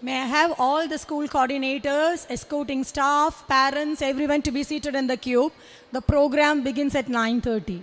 May I have all the school coordinators, escorting staff, parents, everyone to be seated in the queue. The program begins at 9:30.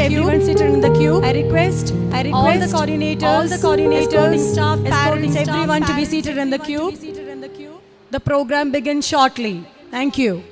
Everyone seated in the queue. I request all the coordinators, escorting staff, parents, everyone to be seated in the queue. The program begins shortly. Thank you.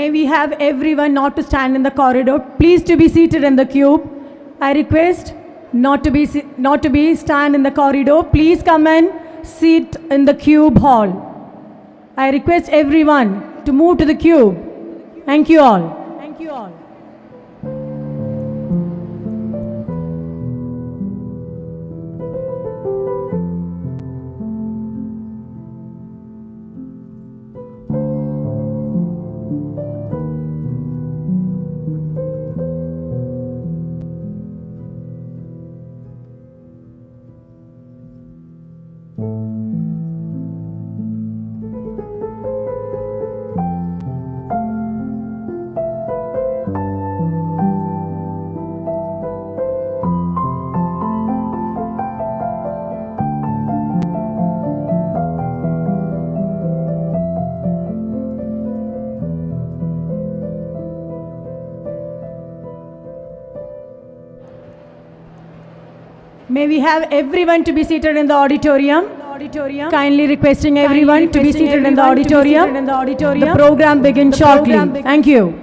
May we have everyone not to stand in the corridor. Please to be seated in the cube. I request not to be stand in the corridor. Please come and sit in the cube hall. I request everyone to move to the cube. Thank you all. Thank you all. May we have everyone to be seated in the auditorium. Kindly requesting everyone to be seated in the auditorium. The program begins shortly. Thank you.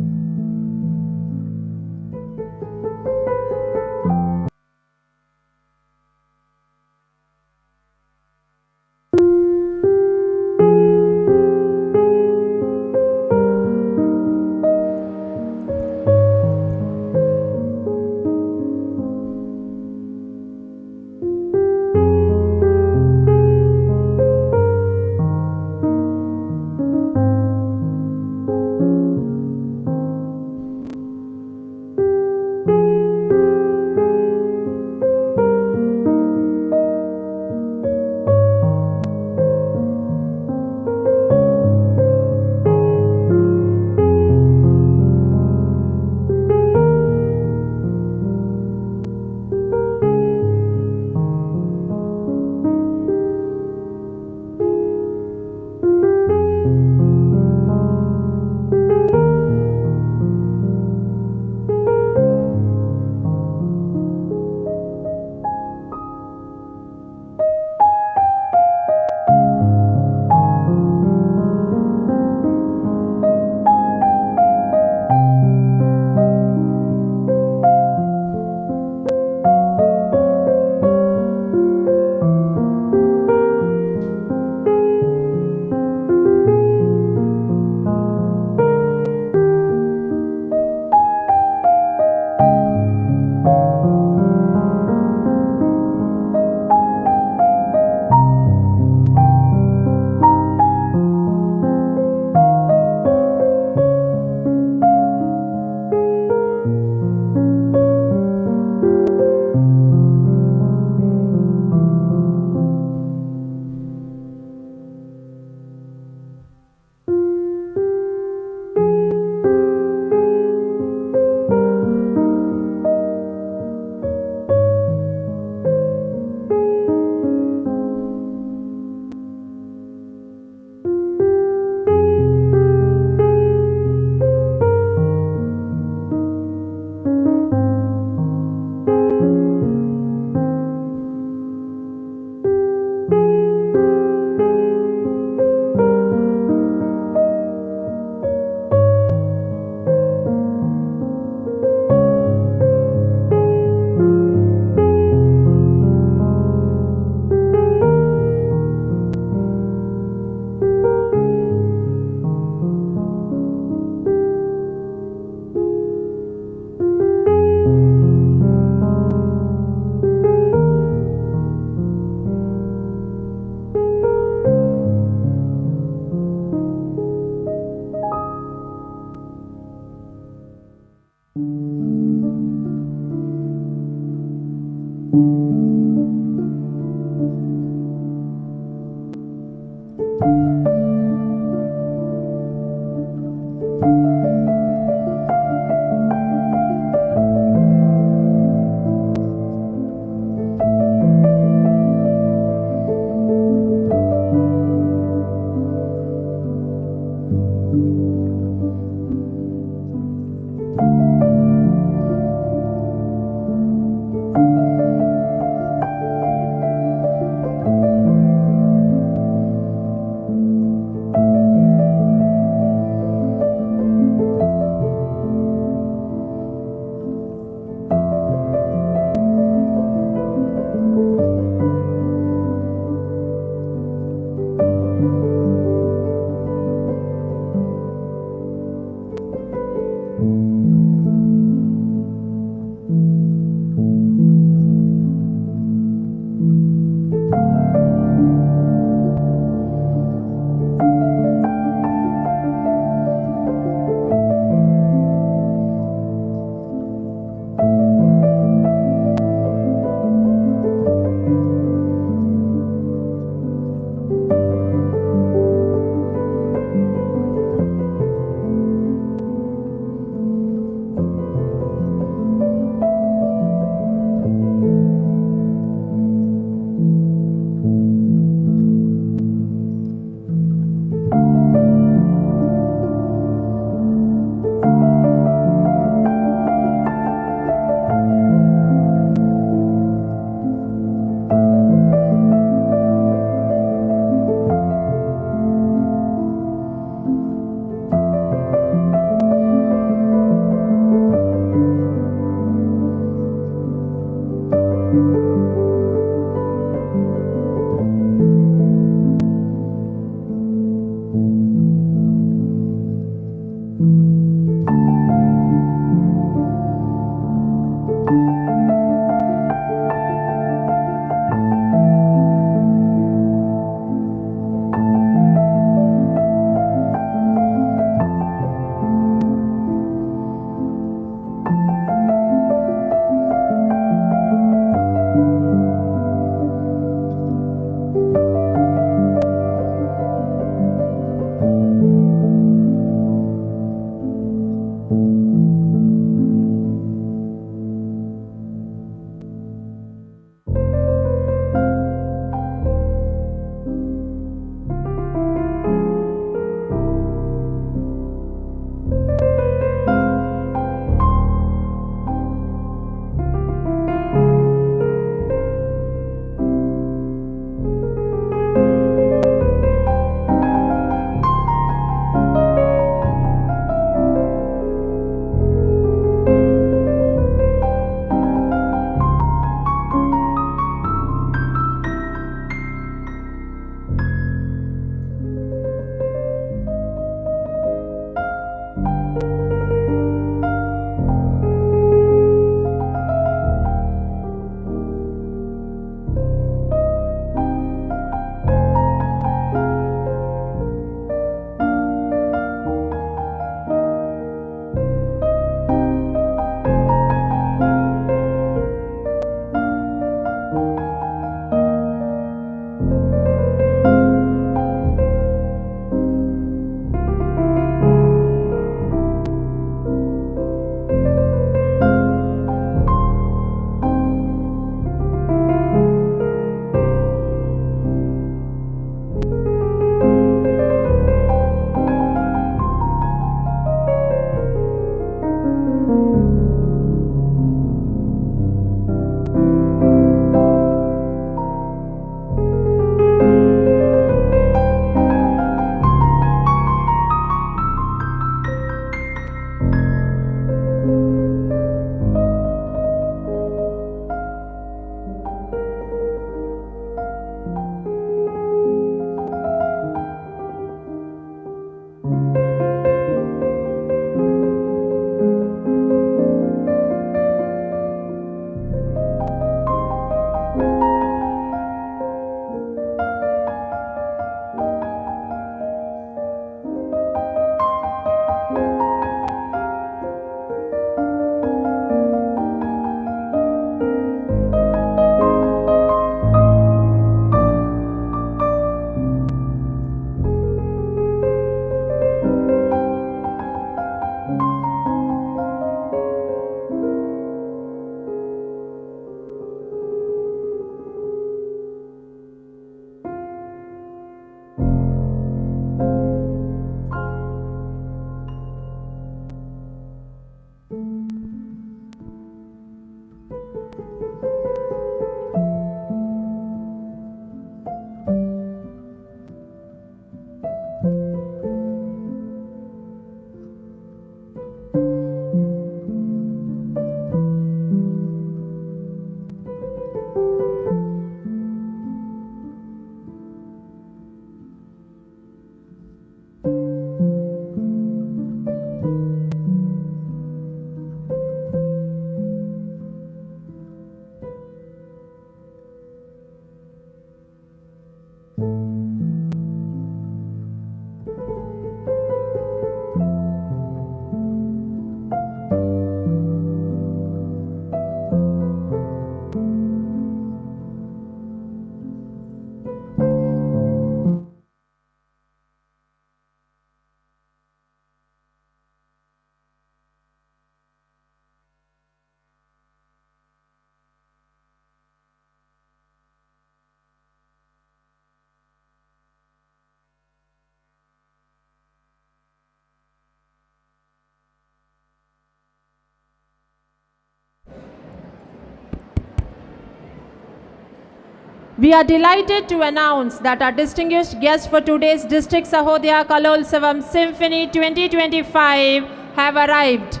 We are delighted to announce that our distinguished guests for today's District Sahodaya Kalotsav Symphony 2025 have arrived.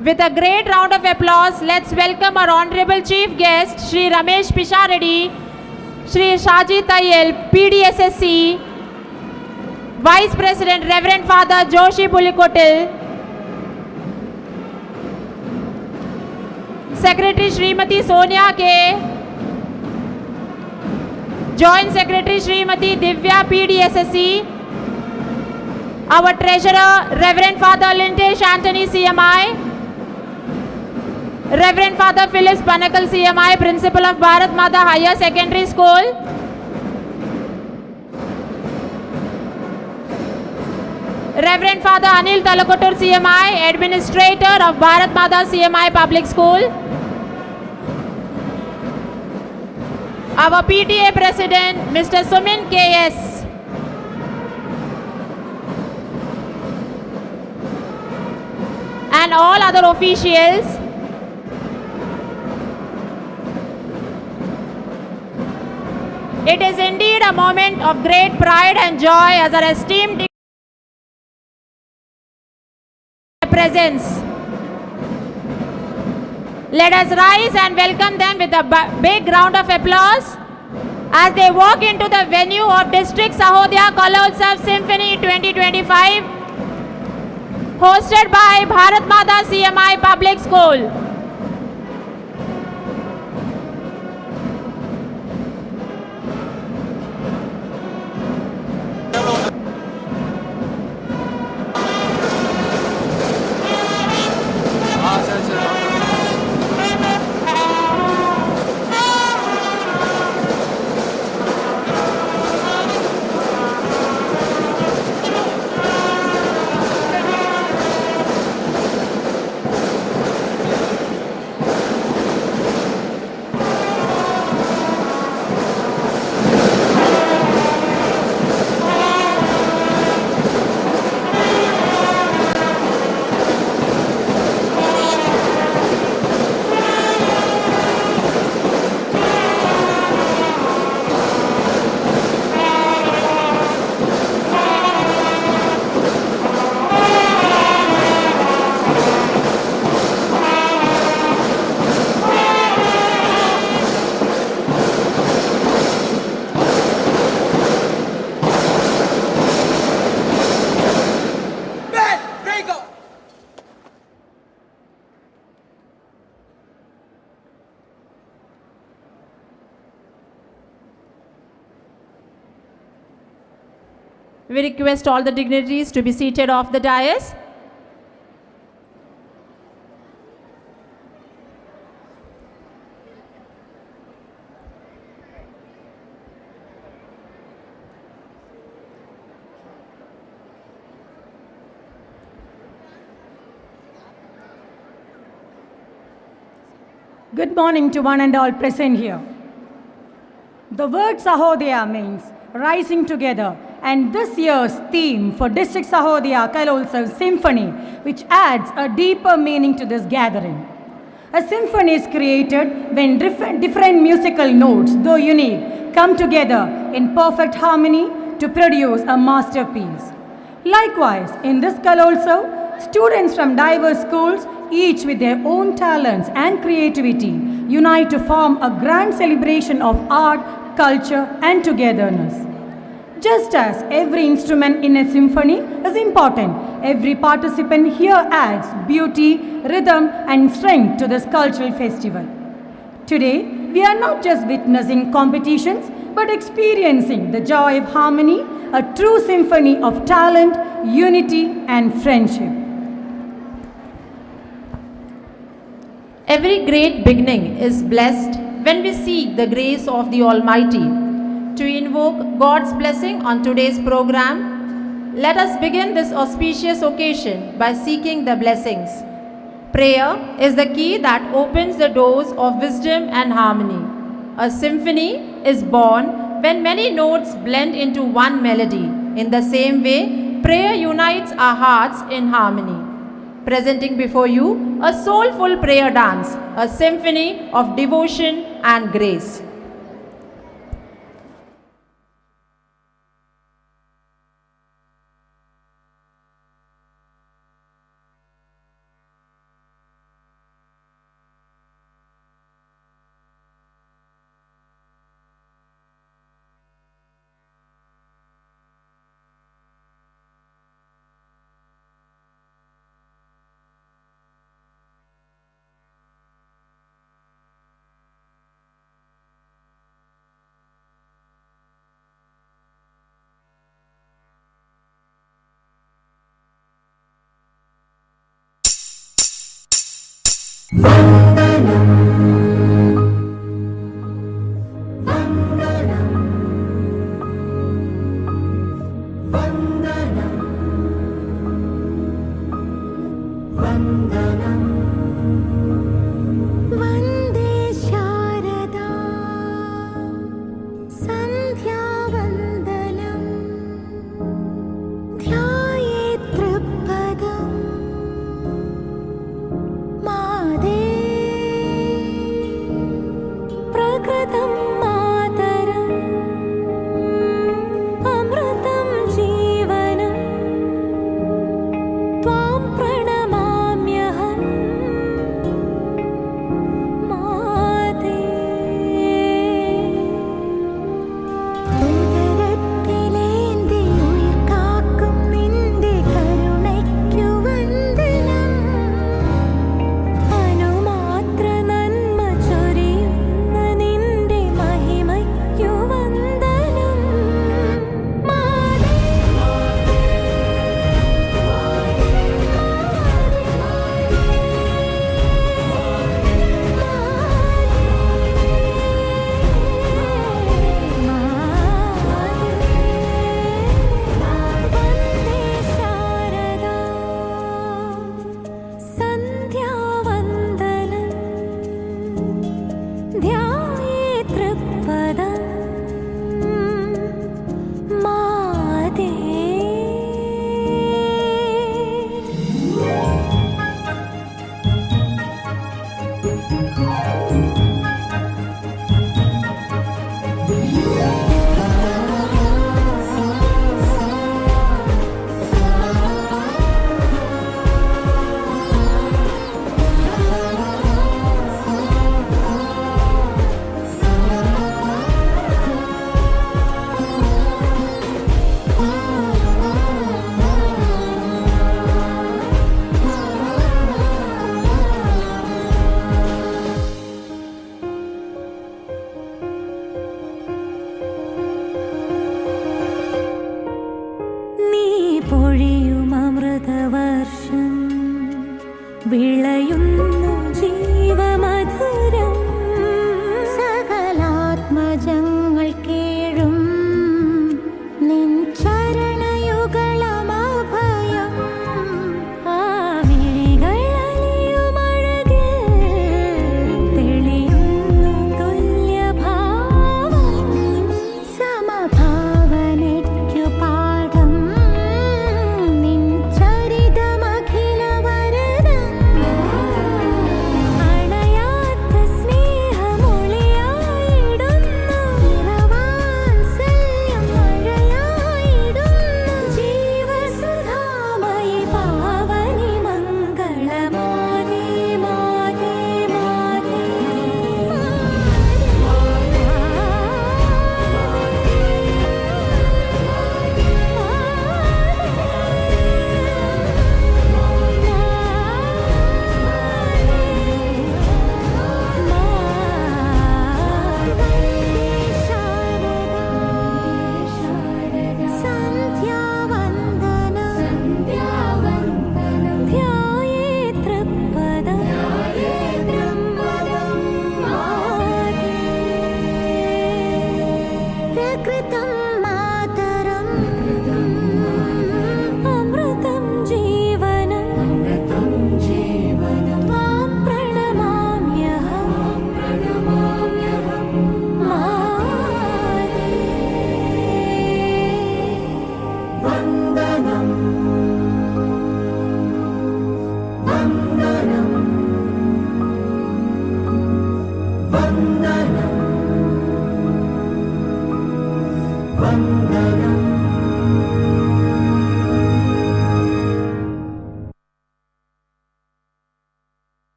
With a great round of applause, let's welcome our Honorable Chief Guest, Shri Ramesh Pisharedi, Shri Shaji Tayel, PDSSC, Vice President Reverend Father Joshi Pulikotil, Secretary Srimati Sonia K, Joint Secretary Srimati Divya PDSSC, our Treasurer Reverend Father Lintesh Anthony CMI, Reverend Father Phyllis Panakal CMI, Principal of Bharathamatha Higher Secondary School, Reverend Father Anil Talakotur CMI, Administrator of Bharathamatha CMI Public School, our PTA President, Mr. Sumin KS. And all other officials. It is indeed a moment of great pride and joy as our esteemed presence. Let us rise and welcome them with a big round of applause as they walk into the venue of District Sahodaya Kalotsav Symphony 2025, hosted by Bharathamatha CMI Public School. We request all the dignitaries to be seated off the dais. Good morning to one and all present here. The word Sahodaya means rising together, and this year's theme for District Sahodaya Kalotsav Symphony, which adds a deeper meaning to this gathering. A symphony is created when different musical notes, though unique, come together in perfect harmony to produce a masterpiece. Likewise, in this Kalotsav, students from diverse schools, each with their own talents and creativity, unite to form a grand celebration of art, culture, and togetherness. Just as every instrument in a symphony is important, every participant here adds beauty, rhythm, and strength to this cultural festival. Today, we are not just witnessing competitions, but experiencing the joy of harmony, a true symphony of talent, unity, and friendship. Every great beginning is blessed when we seek the grace of the Almighty. To invoke God's blessing on today's program, let us begin this auspicious occasion by seeking the blessings. Prayer is the key that opens the doors of wisdom and harmony. A symphony is born when many notes blend into one melody. In the same way, prayer unites our hearts in harmony. Presenting before you a soulful prayer dance, a symphony of devotion and grace.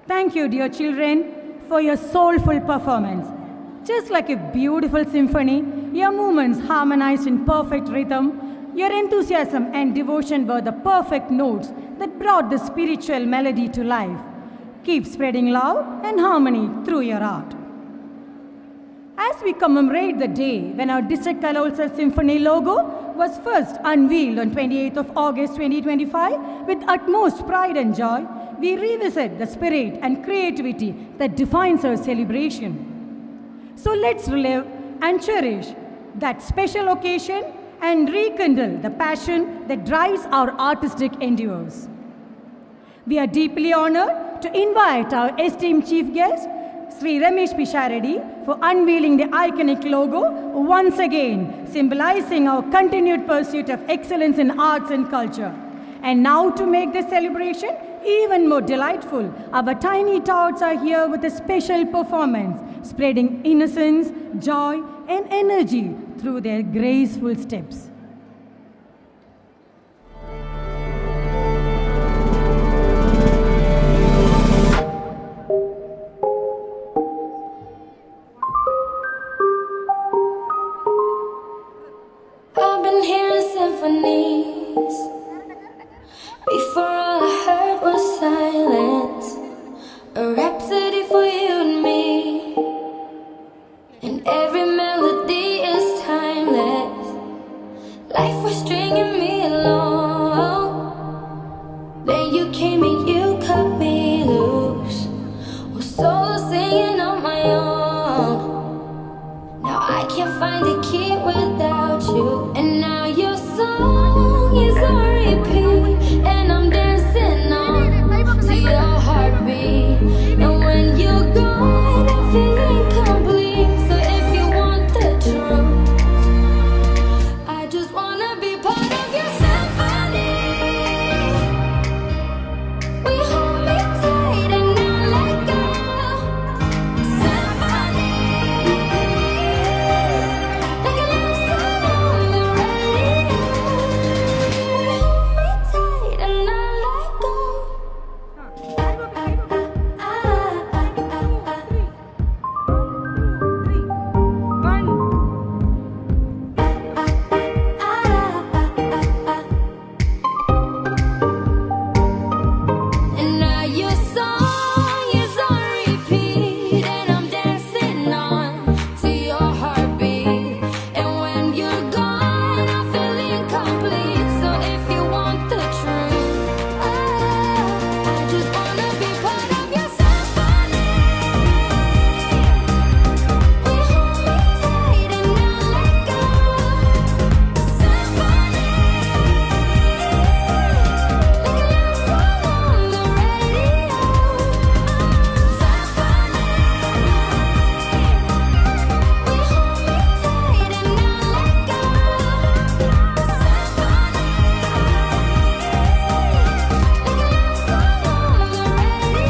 Thank you, dear children, for your soulful performance. Just like a beautiful symphony, your movements harmonized in perfect rhythm. Your enthusiasm and devotion were the perfect notes that brought the spiritual melody to life. Keep spreading love and harmony through your art. As we commemorate the day when our District Kalotsav Symphony logo was first unveiled on 28th of August 2025, with utmost pride and joy, we revisit the spirit and creativity that defines our celebration. So let's relive and cherish that special occasion and rekindle the passion that drives our artistic endeavors. We are deeply honored to invite our esteemed chief guest, Sri Ramesh Pisharedi, for unveiling the iconic logo once again, symbolizing our continued pursuit of excellence in arts and culture. And now to make this celebration even more delightful, our tiny tots are here with a special performance, spreading innocence, joy, and energy through their graceful steps. I've been hearing symphonies. Before all I heard was silence. A rhapsody for you and me. And every melody is timeless. Life was stringing me along. Then you came and you cut me loose. Was solo singing on my own. Now I can't find a key without you. And now your song is on repeat. And I'm dancing on to your heartbeat. And when you're gone, I feel incomplete. So if you want the truth, I just wanna be part of your symphony. We hold me tight and not let go. Symphony, like a love song on the radio. We hold me tight and not let go. And now your song is on repeat, and I'm dancing on to your heartbeat. And when you're gone, I feel incomplete. So if you want the truth, I just wanna be part of your symphony. We hold me tight and not let go. Symphony, like a love song on the radio. Symphony,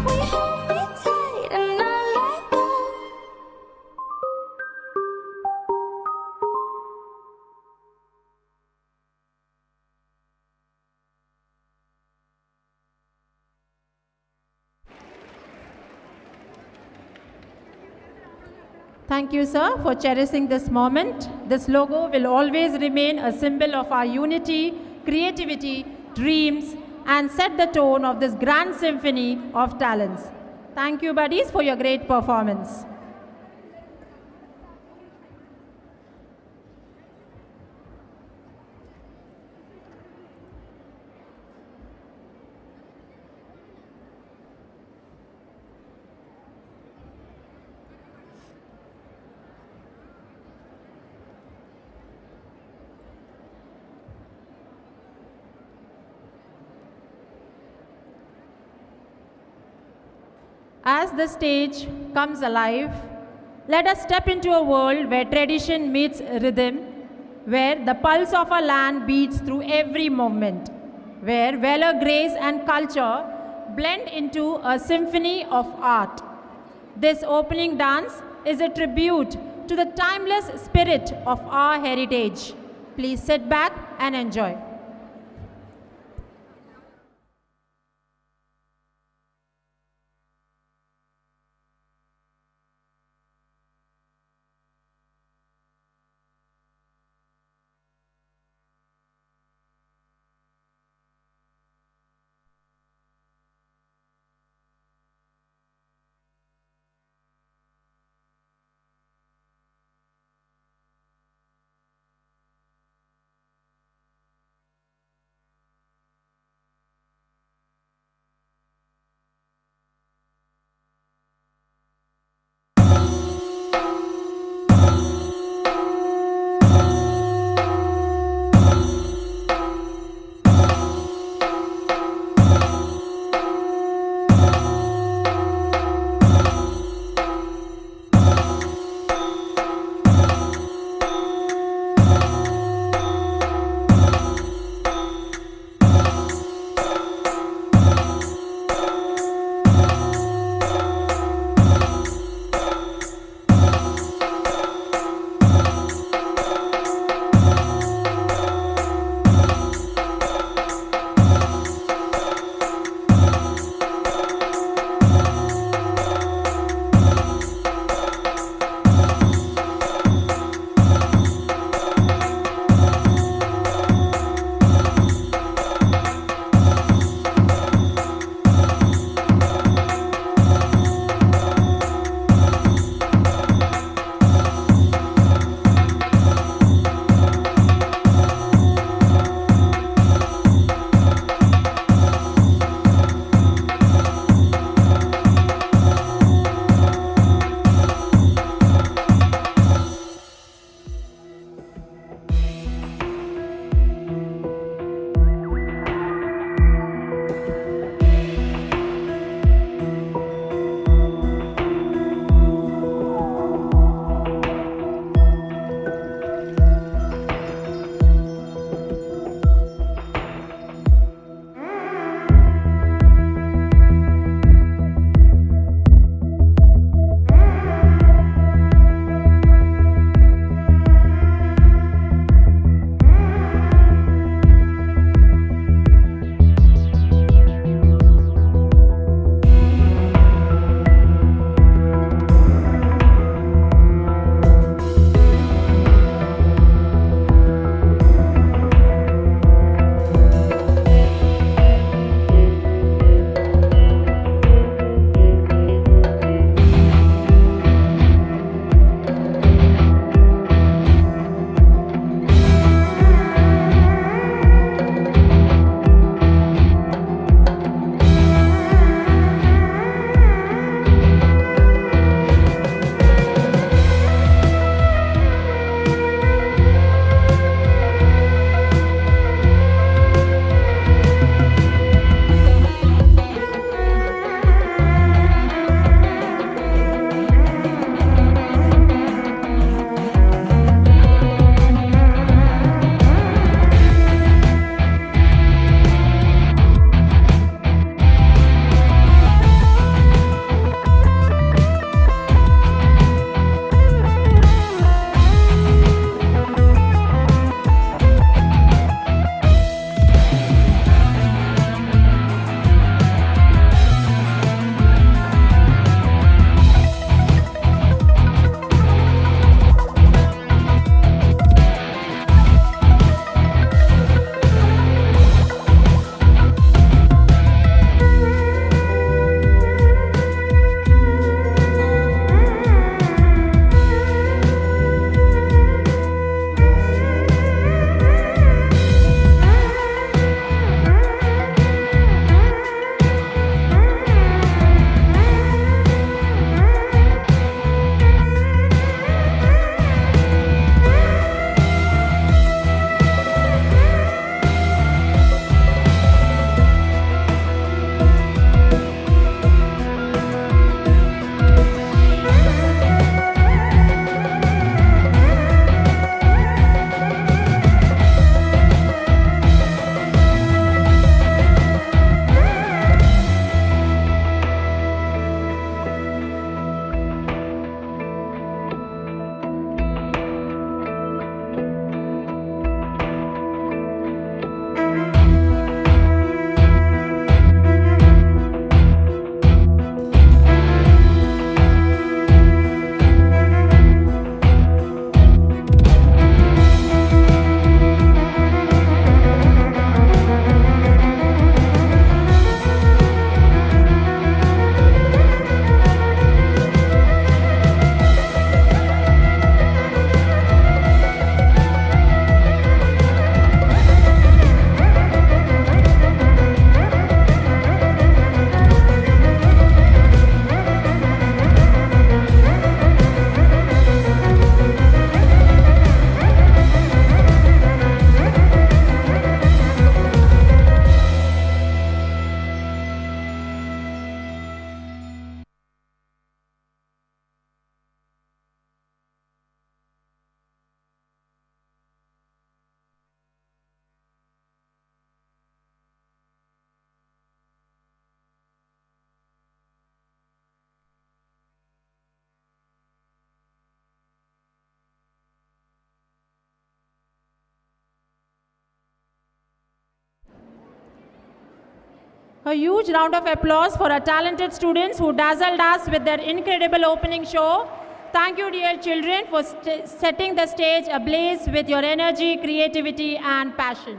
we hold me tight and not let go. Symphony, like a love song on the radio. We hold me tight and not let go. Thank you, sir, for cherishing this moment. This logo will always remain a symbol of our unity, creativity, dreams, and set the tone of this grand symphony of talents. Thank you, buddies, for your great performance. As the stage comes alive, let us step into a world where tradition meets rhythm, where the pulse of our land beats through every movement, where valor, grace, and culture blend into a symphony of art. This opening dance is a tribute to the timeless spirit of our heritage. Please sit back and enjoy. A huge round of applause for our talented students who dazzled us with their incredible opening show. Thank you, dear children, for setting the stage ablaze with your energy, creativity, and passion.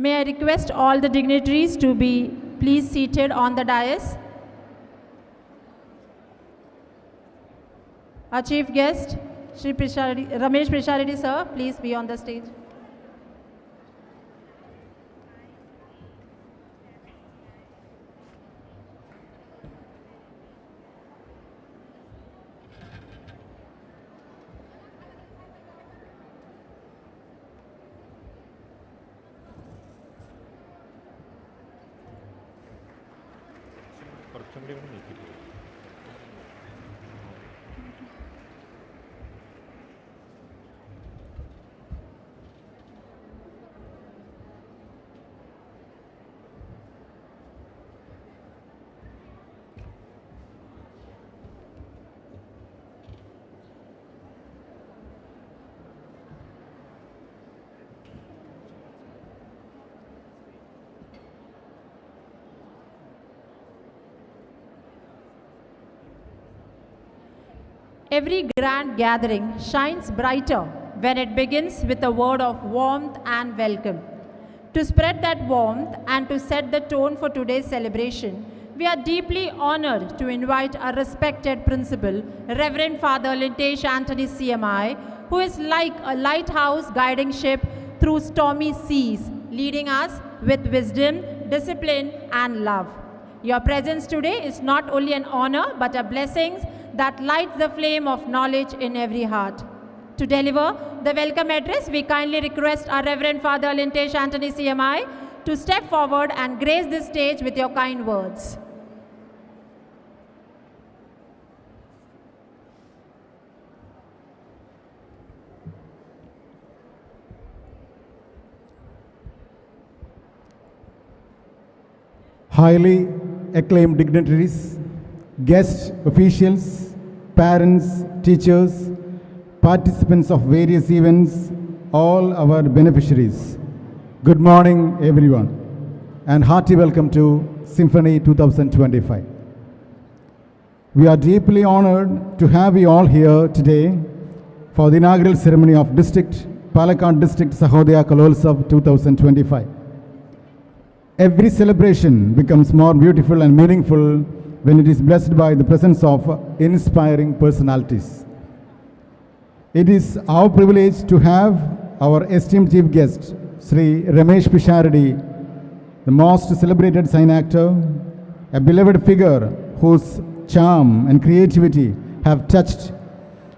May I request all the dignitaries to be please seated on the dais. Our chief guest, Shri Ramesh Pisharidi sir, please be on the stage. Every grand gathering shines brighter when it begins with a word of warmth and welcome. To spread that warmth and to set the tone for today's celebration, we are deeply honored to invite our respected principal, Reverend Father Lintesh Anthony CMI, who is like a lighthouse guiding ship through stormy seas, leading us with wisdom, discipline, and love. Your presence today is not only an honor but a blessing that lights the flame of knowledge in every heart. To deliver the welcome address, we kindly request our Reverend Father Lintesh Anthony CMI to step forward and grace this stage with your kind words. Highly acclaimed dignitaries, guests, officials, parents, teachers, participants of various events, all our beneficiaries. Good morning, everyone, and hearty welcome to Symphony 2025. We are deeply honored to have you all here today for the inaugural ceremony of PALAKKAD District Sahodaya Kalotsav 2025. Every celebration becomes more beautiful and meaningful when it is blessed by the presence of inspiring personalities. It is our privilege to have our esteemed chief guest, Sri Ramesh Pisharidi, the most celebrated sign actor, a beloved figure whose charm and creativity have touched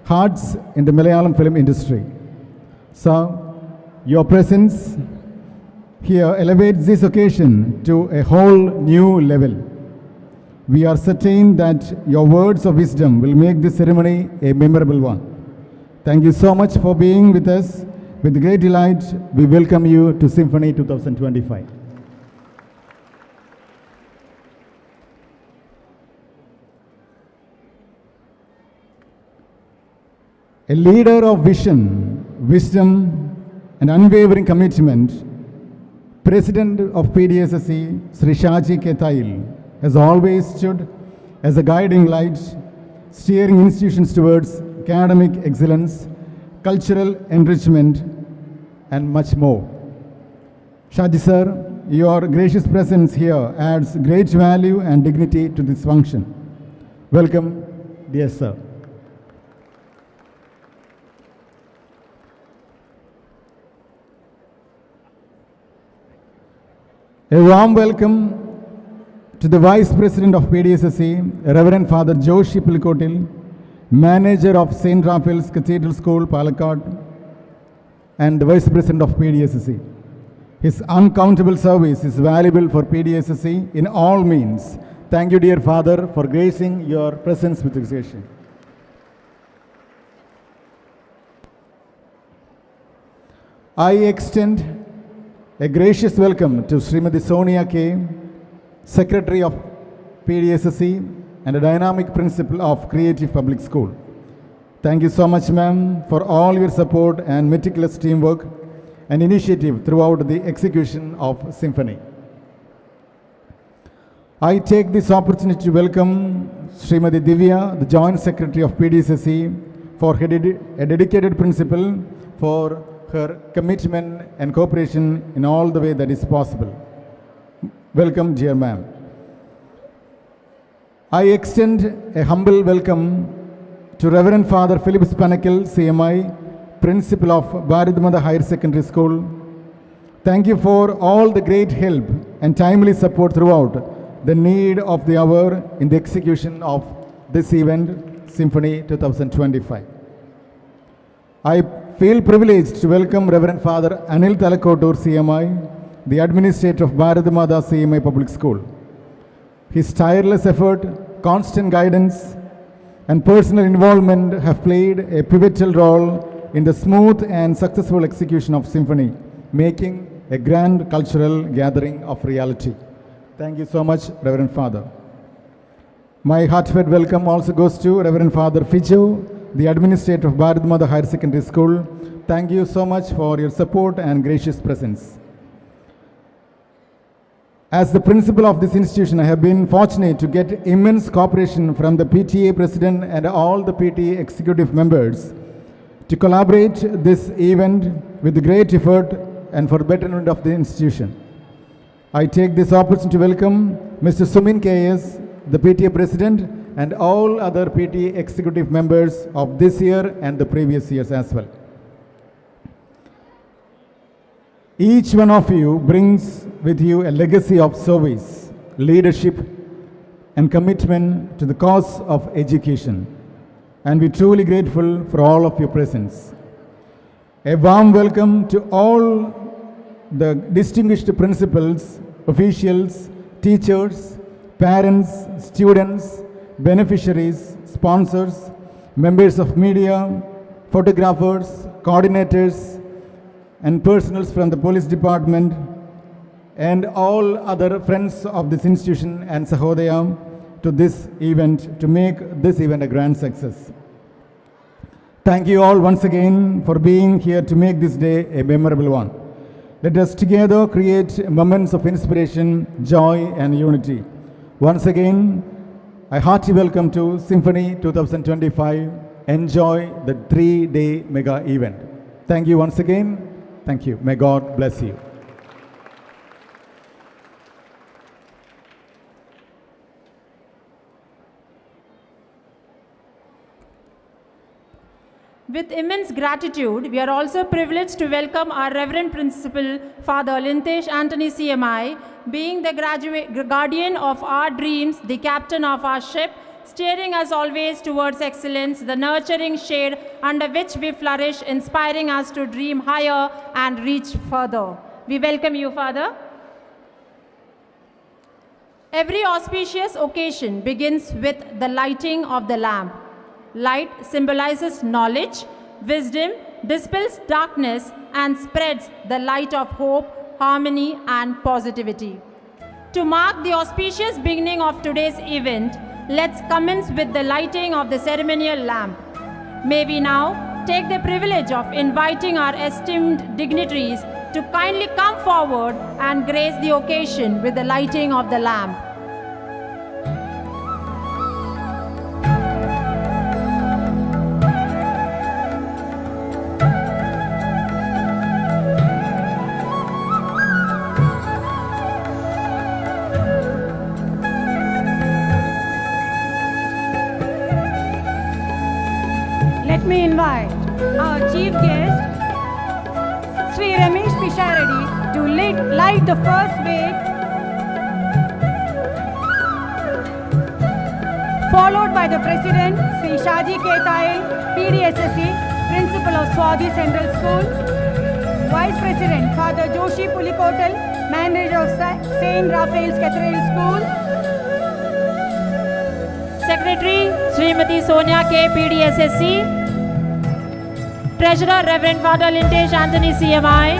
hearts in the Malayalam film industry. So, your presence here elevates this occasion to a whole new level. We are certain that your words of wisdom will make this ceremony a memorable one. Thank you so much for being with us. With great delight, we welcome you to Symphony 2025. A leader of vision, wisdom, and unwavering commitment, President of PDSSE, Sri Shaji Ketail, has always stood as a guiding light, steering institutions towards academic excellence, cultural enrichment, and much more. Shaji sir, your gracious presence here adds great value and dignity to this function. Welcome, dear sir. A warm welcome to the Vice President of PDSSE, Reverend Father Joshi Pilkotil, Manager of St. Raphael's Cathedral School, Palakkad, and the Vice President of PDSSE. His uncountable service is valuable for PDSSE in all means. Thank you, dear Father, for gracing your presence with this occasion. I extend a gracious welcome to Srimati Sonia K., Secretary of PDSSE and a dynamic principal of Creative Public School. Thank you so much, ma'am, for all your support and meticulous teamwork and initiative throughout the execution of Symphony. I take this opportunity to welcome Srimati Divya, the Joint Secretary of PDSSE, for a dedicated principal for her commitment and cooperation in all the way that is possible. Welcome, dear ma'am. I extend a humble welcome to Reverend Father Philip Spanakil, CMI, Principal of Bharathamatha Higher Secondary School. Thank you for all the great help and timely support throughout the need of the hour in the execution of this event, Symphony 2025. I feel privileged to welcome Reverend Father Anil Talakotur, CMI, the Administrator of Bharathamatha CMI Public School. His tireless effort, constant guidance, and personal involvement have played a pivotal role in the smooth and successful execution of Symphony, making a grand cultural gathering of reality. Thank you so much, Reverend Father. My heartfelt welcome also goes to Reverend Father Fijo, the Administrator of Bharathamatha Higher Secondary School. Thank you so much for your support and gracious presence. As the principal of this institution, I have been fortunate to get immense cooperation from the PTA President and all the PTA executive members to collaborate this event with great effort and for betterment of the institution. I take this opportunity to welcome Mr. Sumin KS, the PTA President, and all other PTA executive members of this year and the previous years as well. Each one of you brings with you a legacy of service, leadership, and commitment to the cause of education, and we're truly grateful for all of your presence. A warm welcome to all the distinguished principals, officials, teachers, parents, students, beneficiaries, sponsors, members of media, photographers, coordinators, and personals from the police department, and all other friends of this institution and Sahodaya to this event, to make this event a grand success. Thank you all once again for being here to make this day a memorable one. Let us together create moments of inspiration, joy, and unity. Once again, a hearty welcome to Symphony 2025. Enjoy the 3-day mega event. Thank you once again. Thank you. May God bless you. With immense gratitude, we are also privileged to welcome our Reverend Principal, Father Lintesh Anthony CMI, being the guardian of our dreams, the captain of our ship, steering us always towards excellence, the nurturing shade under which we flourish, inspiring us to dream higher and reach further. We welcome you, Father. Every auspicious occasion begins with the lighting of the lamp. Light symbolizes knowledge, wisdom, dispels darkness, and spreads the light of hope, harmony, and positivity. To mark the auspicious beginning of today's event, let's commence with the lighting of the ceremonial lamp. May we now take the privilege of inviting our esteemed dignitaries to kindly come forward and grace the occasion with the lighting of the lamp. Let me invite our chief guest, Sri Ramesh Pisharadi, to light the first way followed by the President, Sri Shaji K. Tayal, PDSSE, Principal of Swadhi Central School, Vice President, Father Joshi Pulikotal, Manager of St. Raphael's Cathedral School, Secretary Srimati Sonia K. PDSSC, Treasurer Reverend Father Lintesh Anthony CMI,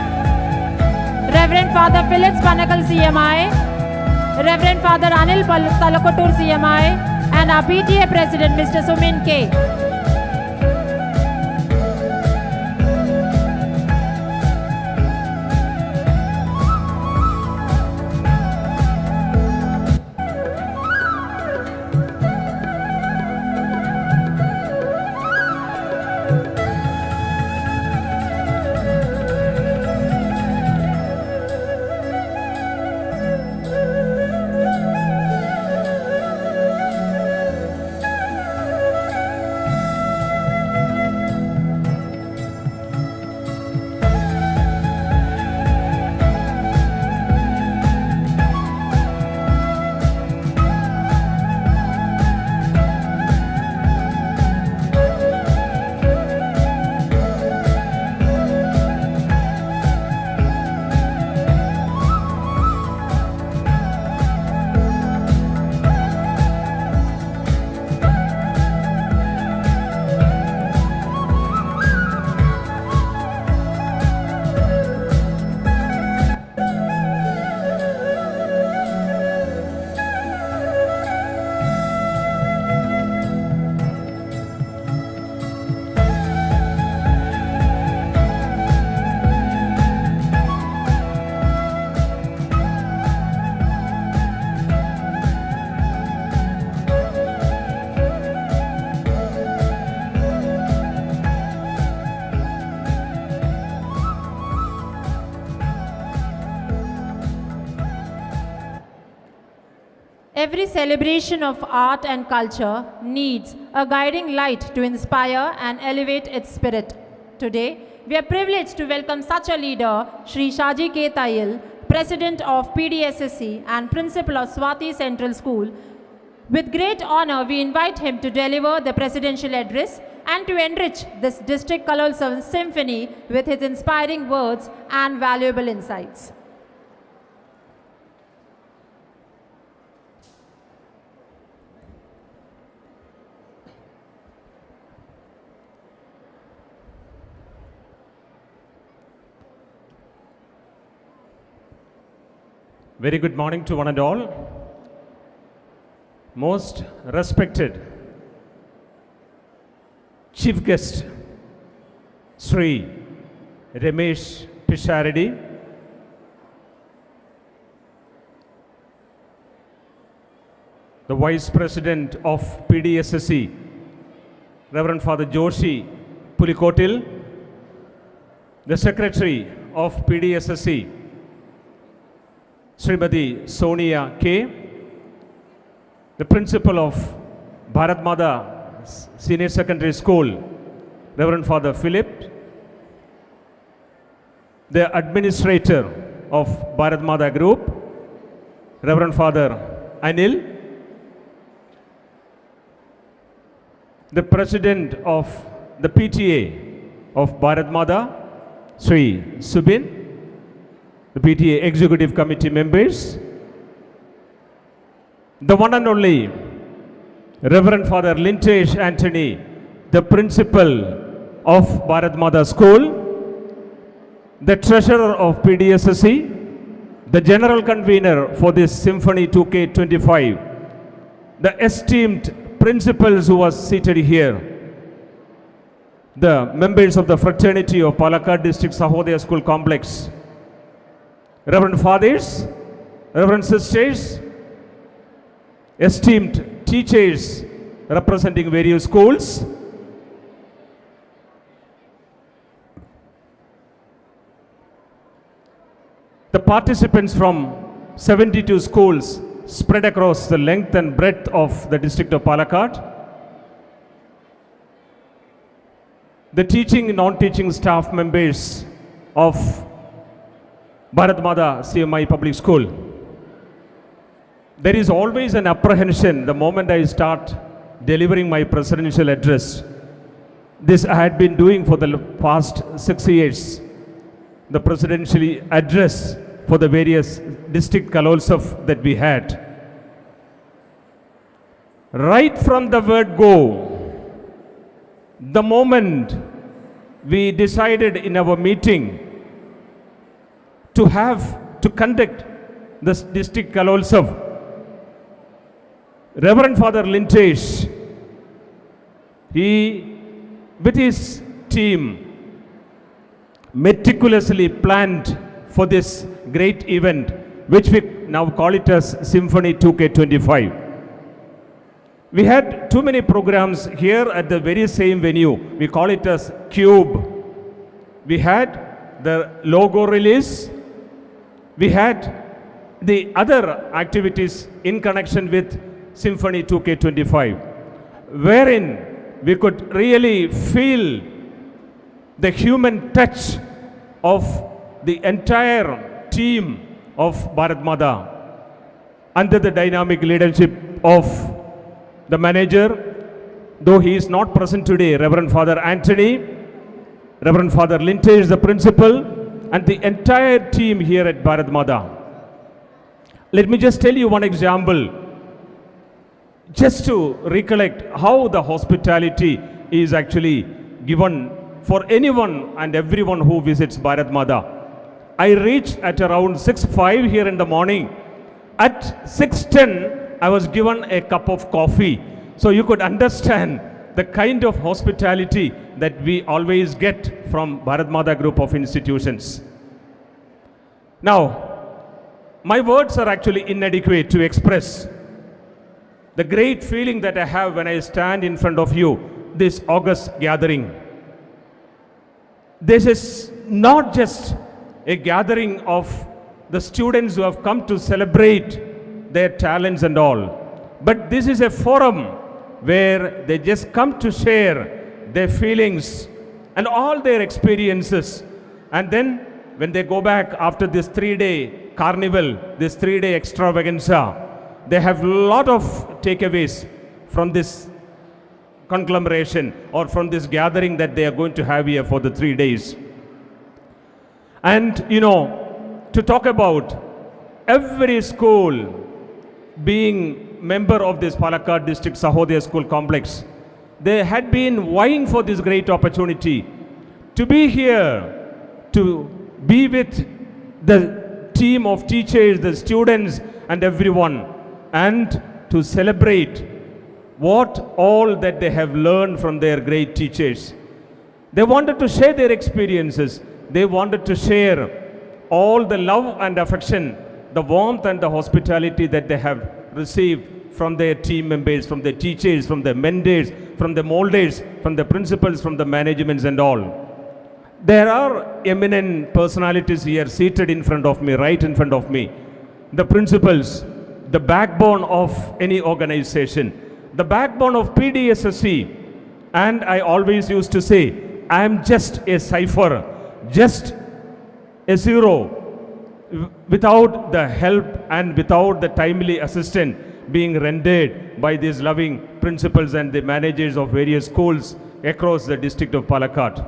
Reverend Father Phillips Panakal CMI, Reverend Father Anil Talakotur CMI, and our PTA President Mr. Sumin K. Every celebration of art and culture needs a guiding light to inspire and elevate its spirit. Today, we are privileged to welcome such a leader, Sri Shaji K. Tayal, President of PDSSE and Principal of Swadhi Central School. With great honor, we invite him to deliver the presidential address and to enrich this district Kalotsav Symphony with his inspiring words and valuable insights. Very good morning to one and all. Most respected Chief Guest, Sri Ramesh Pisharidi, the Vice President of PDSSE, Reverend Father Joshi Pulikotil, the Secretary of PDSSE, Srimati Sonia K, the Principal of Bharathamatha Senior Secondary School, Reverend Father Philip, the Administrator of Bharathamatha Group, Reverend Father Anil, the President of the PTA of Bharathamatha, Sri Subin, the PTA Executive Committee members, the one and only Reverend Father Lintesh Anthony, the Principal of Bharathamatha School, the Treasurer of PDSSE, the General Convener for this Symphony 2K25, the esteemed principals who are seated here, the members of the fraternity of PALAKKAD District Sahodaya School Complex, Reverend Fathers, Reverend Sisters, esteemed teachers representing various schools, the participants from 72 schools spread across the length and breadth of the district of Palakkad, the teaching and non-teaching staff members of Bharathamatha CMI Public School. There is always an apprehension the moment I start delivering my presidential address. This I had been doing for the past 6 years. The presidential address for the various district Kalotsav that we had. Right from the word go, the moment we decided in our meeting to conduct this district Kalotsav, Reverend Father Lintesh, he with his team meticulously planned for this great event, which we now call it as Symphony 2K25. We had too many programs here at the very same venue. We call it as Cube. We had the logo release. We had the other activities in connection with Symphony 2K25, wherein we could really feel the human touch of the entire team of Bharathamatha under the dynamic leadership of the manager, though he is not present today, Reverend Father Anthony, Reverend Father Lintesh, the principal, and the entire team here at Bharathamatha. Let me just tell you one example, just to recollect how the hospitality is actually given for anyone and everyone who visits Bharathamatha. I reached at around 6:05 here in the morning. At 6:10, I was given a cup of coffee. So you could understand the kind of hospitality that we always get from Bharathamatha group of institutions. Now, my words are actually inadequate to express the great feeling that I have when I stand in front of you, this august gathering. This is not just a gathering of the students who have come to celebrate their talents and all, but this is a forum where they just come to share their feelings and all their experiences, and then when they go back after this 3-day carnival, this 3-day extravaganza, they have a lot of takeaways from this conglomeration or from this gathering that they are going to have here for the 3 days. And to talk about every school being member of this PALAKKAD district Sahodaya school complex, they had been vying for this great opportunity to be here, to be with the team of teachers, the students and everyone, and to celebrate what all that they have learned from their great teachers. They wanted to share their experiences. They wanted to share all the love and affection, the warmth and the hospitality that they have received from their team members, from their teachers, from their mentors, from the molders, from the principals, from the managements and all. There are eminent personalities here seated in front of me, right in front of me. The principals, the backbone of any organization, the backbone of PDSSC. And I always used to say, I am just a cipher, just a zero, without the help and without the timely assistance being rendered by these loving principals and the managers of various schools across the district of Palakkad.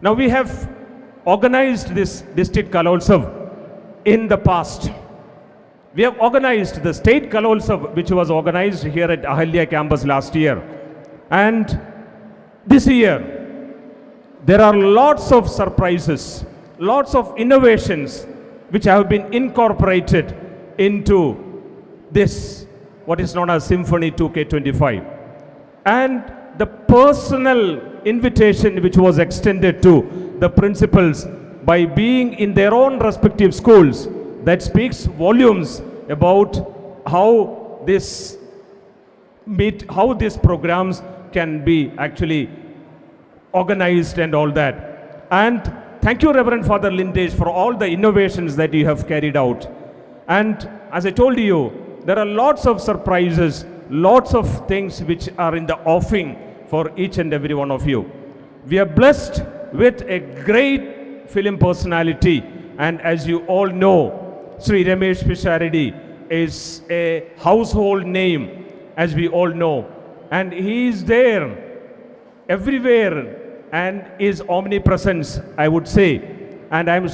Now we have organized this district Kalotsav in the past. We have organized the state Kalotsav, which was organized here at Ahalya campus last year. And this year, there are lots of surprises, lots of innovations which have been incorporated into this, what is known as Symphony 2K25. And the personal invitation which was extended to the principals by being in their own respective schools, that speaks volumes about how these programs can be actually organized and all that. And thank you, Reverend Father Lintesh, for all the innovations that you have carried out. And as I told you, there are lots of surprises, lots of things which are in the offing for each and every one of you. We are blessed with a great film personality, and as you all know, Sri Ramesh Pisharidi is a household name, as we all know. and He is there everywhere and is omnipresence, I would say. And I'm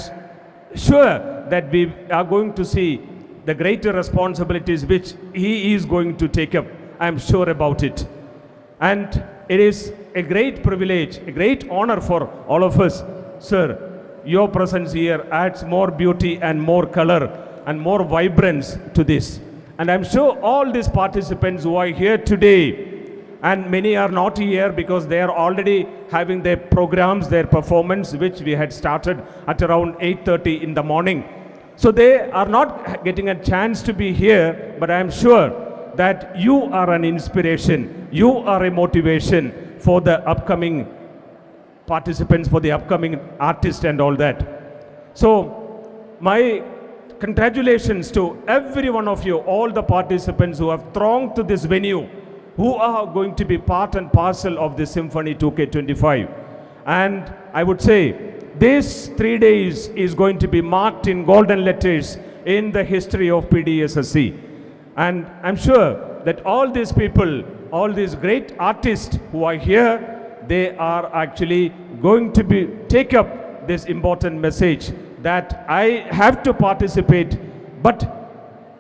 sure that we are going to see the greater responsibilities which He is going to take up. I'm sure about it. And it is a great privilege, a great honor for all of us. Sir, your presence here adds more beauty and more color and more vibrance to this. And I'm sure all these participants who are here today, and many are not here because they are already having their programs, their performance, which we had started at around 8:30 in the morning. So they are not getting a chance to be here, but I am sure that you are an inspiration, you are a motivation for the upcoming participants, for the upcoming artists and all that. So my congratulations to every one of you, all the participants who have thronged to this venue, who are going to be part and parcel of the Symphony 2K25. And I would say this 3 days is going to be marked in golden letters in the history of PDSSC. And I'm sure that all these people, all these great artists who are here, they are actually going to take up this important message that I have to participate, but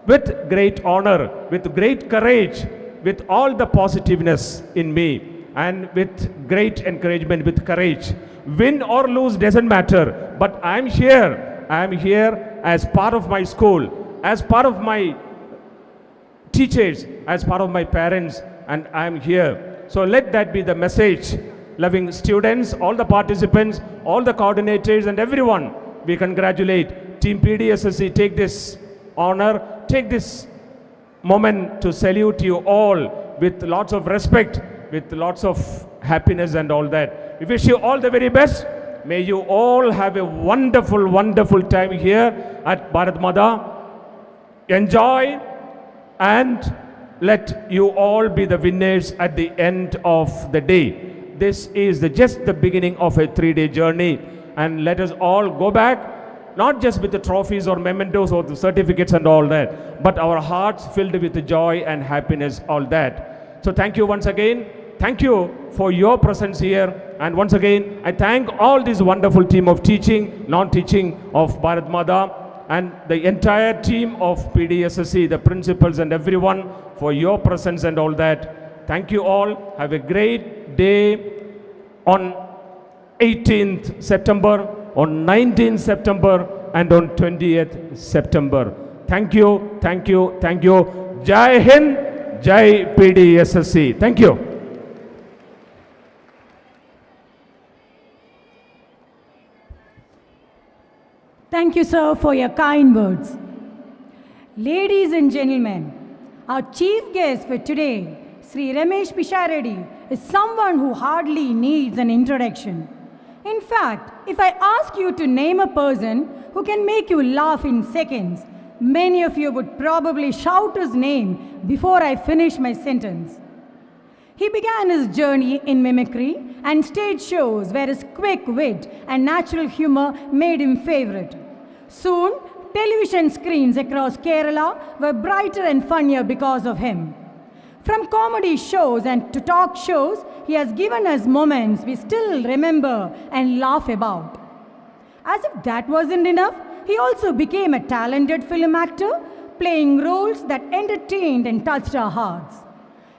with great honor, with great courage, with all the positiveness in me, and with great encouragement, with courage. Win or lose doesn't matter, but I'm here. I'm here as part of my school, as part of my teachers, as part of my parents, and I'm here. So let that be the message. Loving students, all the participants, all the coordinators, and everyone, we congratulate Team PDSSC. Take this honor, take this moment to salute you all with lots of respect, with lots of happiness and all that. We wish you all the very best. May you all have a wonderful, wonderful time here at Bharathamatha. Enjoy, and let you all be the winners at the end of the day. This is just the beginning of a 3-day journey, and let us all go back not just with the trophies or mementos or the certificates and all that, but our hearts filled with the joy and happiness, all that. So thank you once again. Thank you for your presence here. And once again, I thank all this wonderful team of teaching, non-teaching of Bharathamatha, and the entire team of PDSSC, the principals and everyone, for your presence and all that. Thank you all. Have a great day on 18th September, on 19th September, and on 20th September. Thank you, thank you, thank you. Jai Hind, Jai PDSSC. Thank you. Thank you, sir, for your kind words. Ladies and gentlemen, our chief guest for today, Sri Ramesh Pishareddy, is someone who hardly needs an introduction. In fact, if I ask you to name a person who can make you laugh in seconds, many of you would probably shout his name before I finish my sentence. He began his journey in mimicry and stage shows where his quick wit and natural humor made him favorite. Soon, television screens across Kerala were brighter and funnier because of him. From comedy shows and to talk shows, he has given us moments we still remember and laugh about. As if that wasn't enough, he also became a talented film actor, playing roles that entertained and touched our hearts.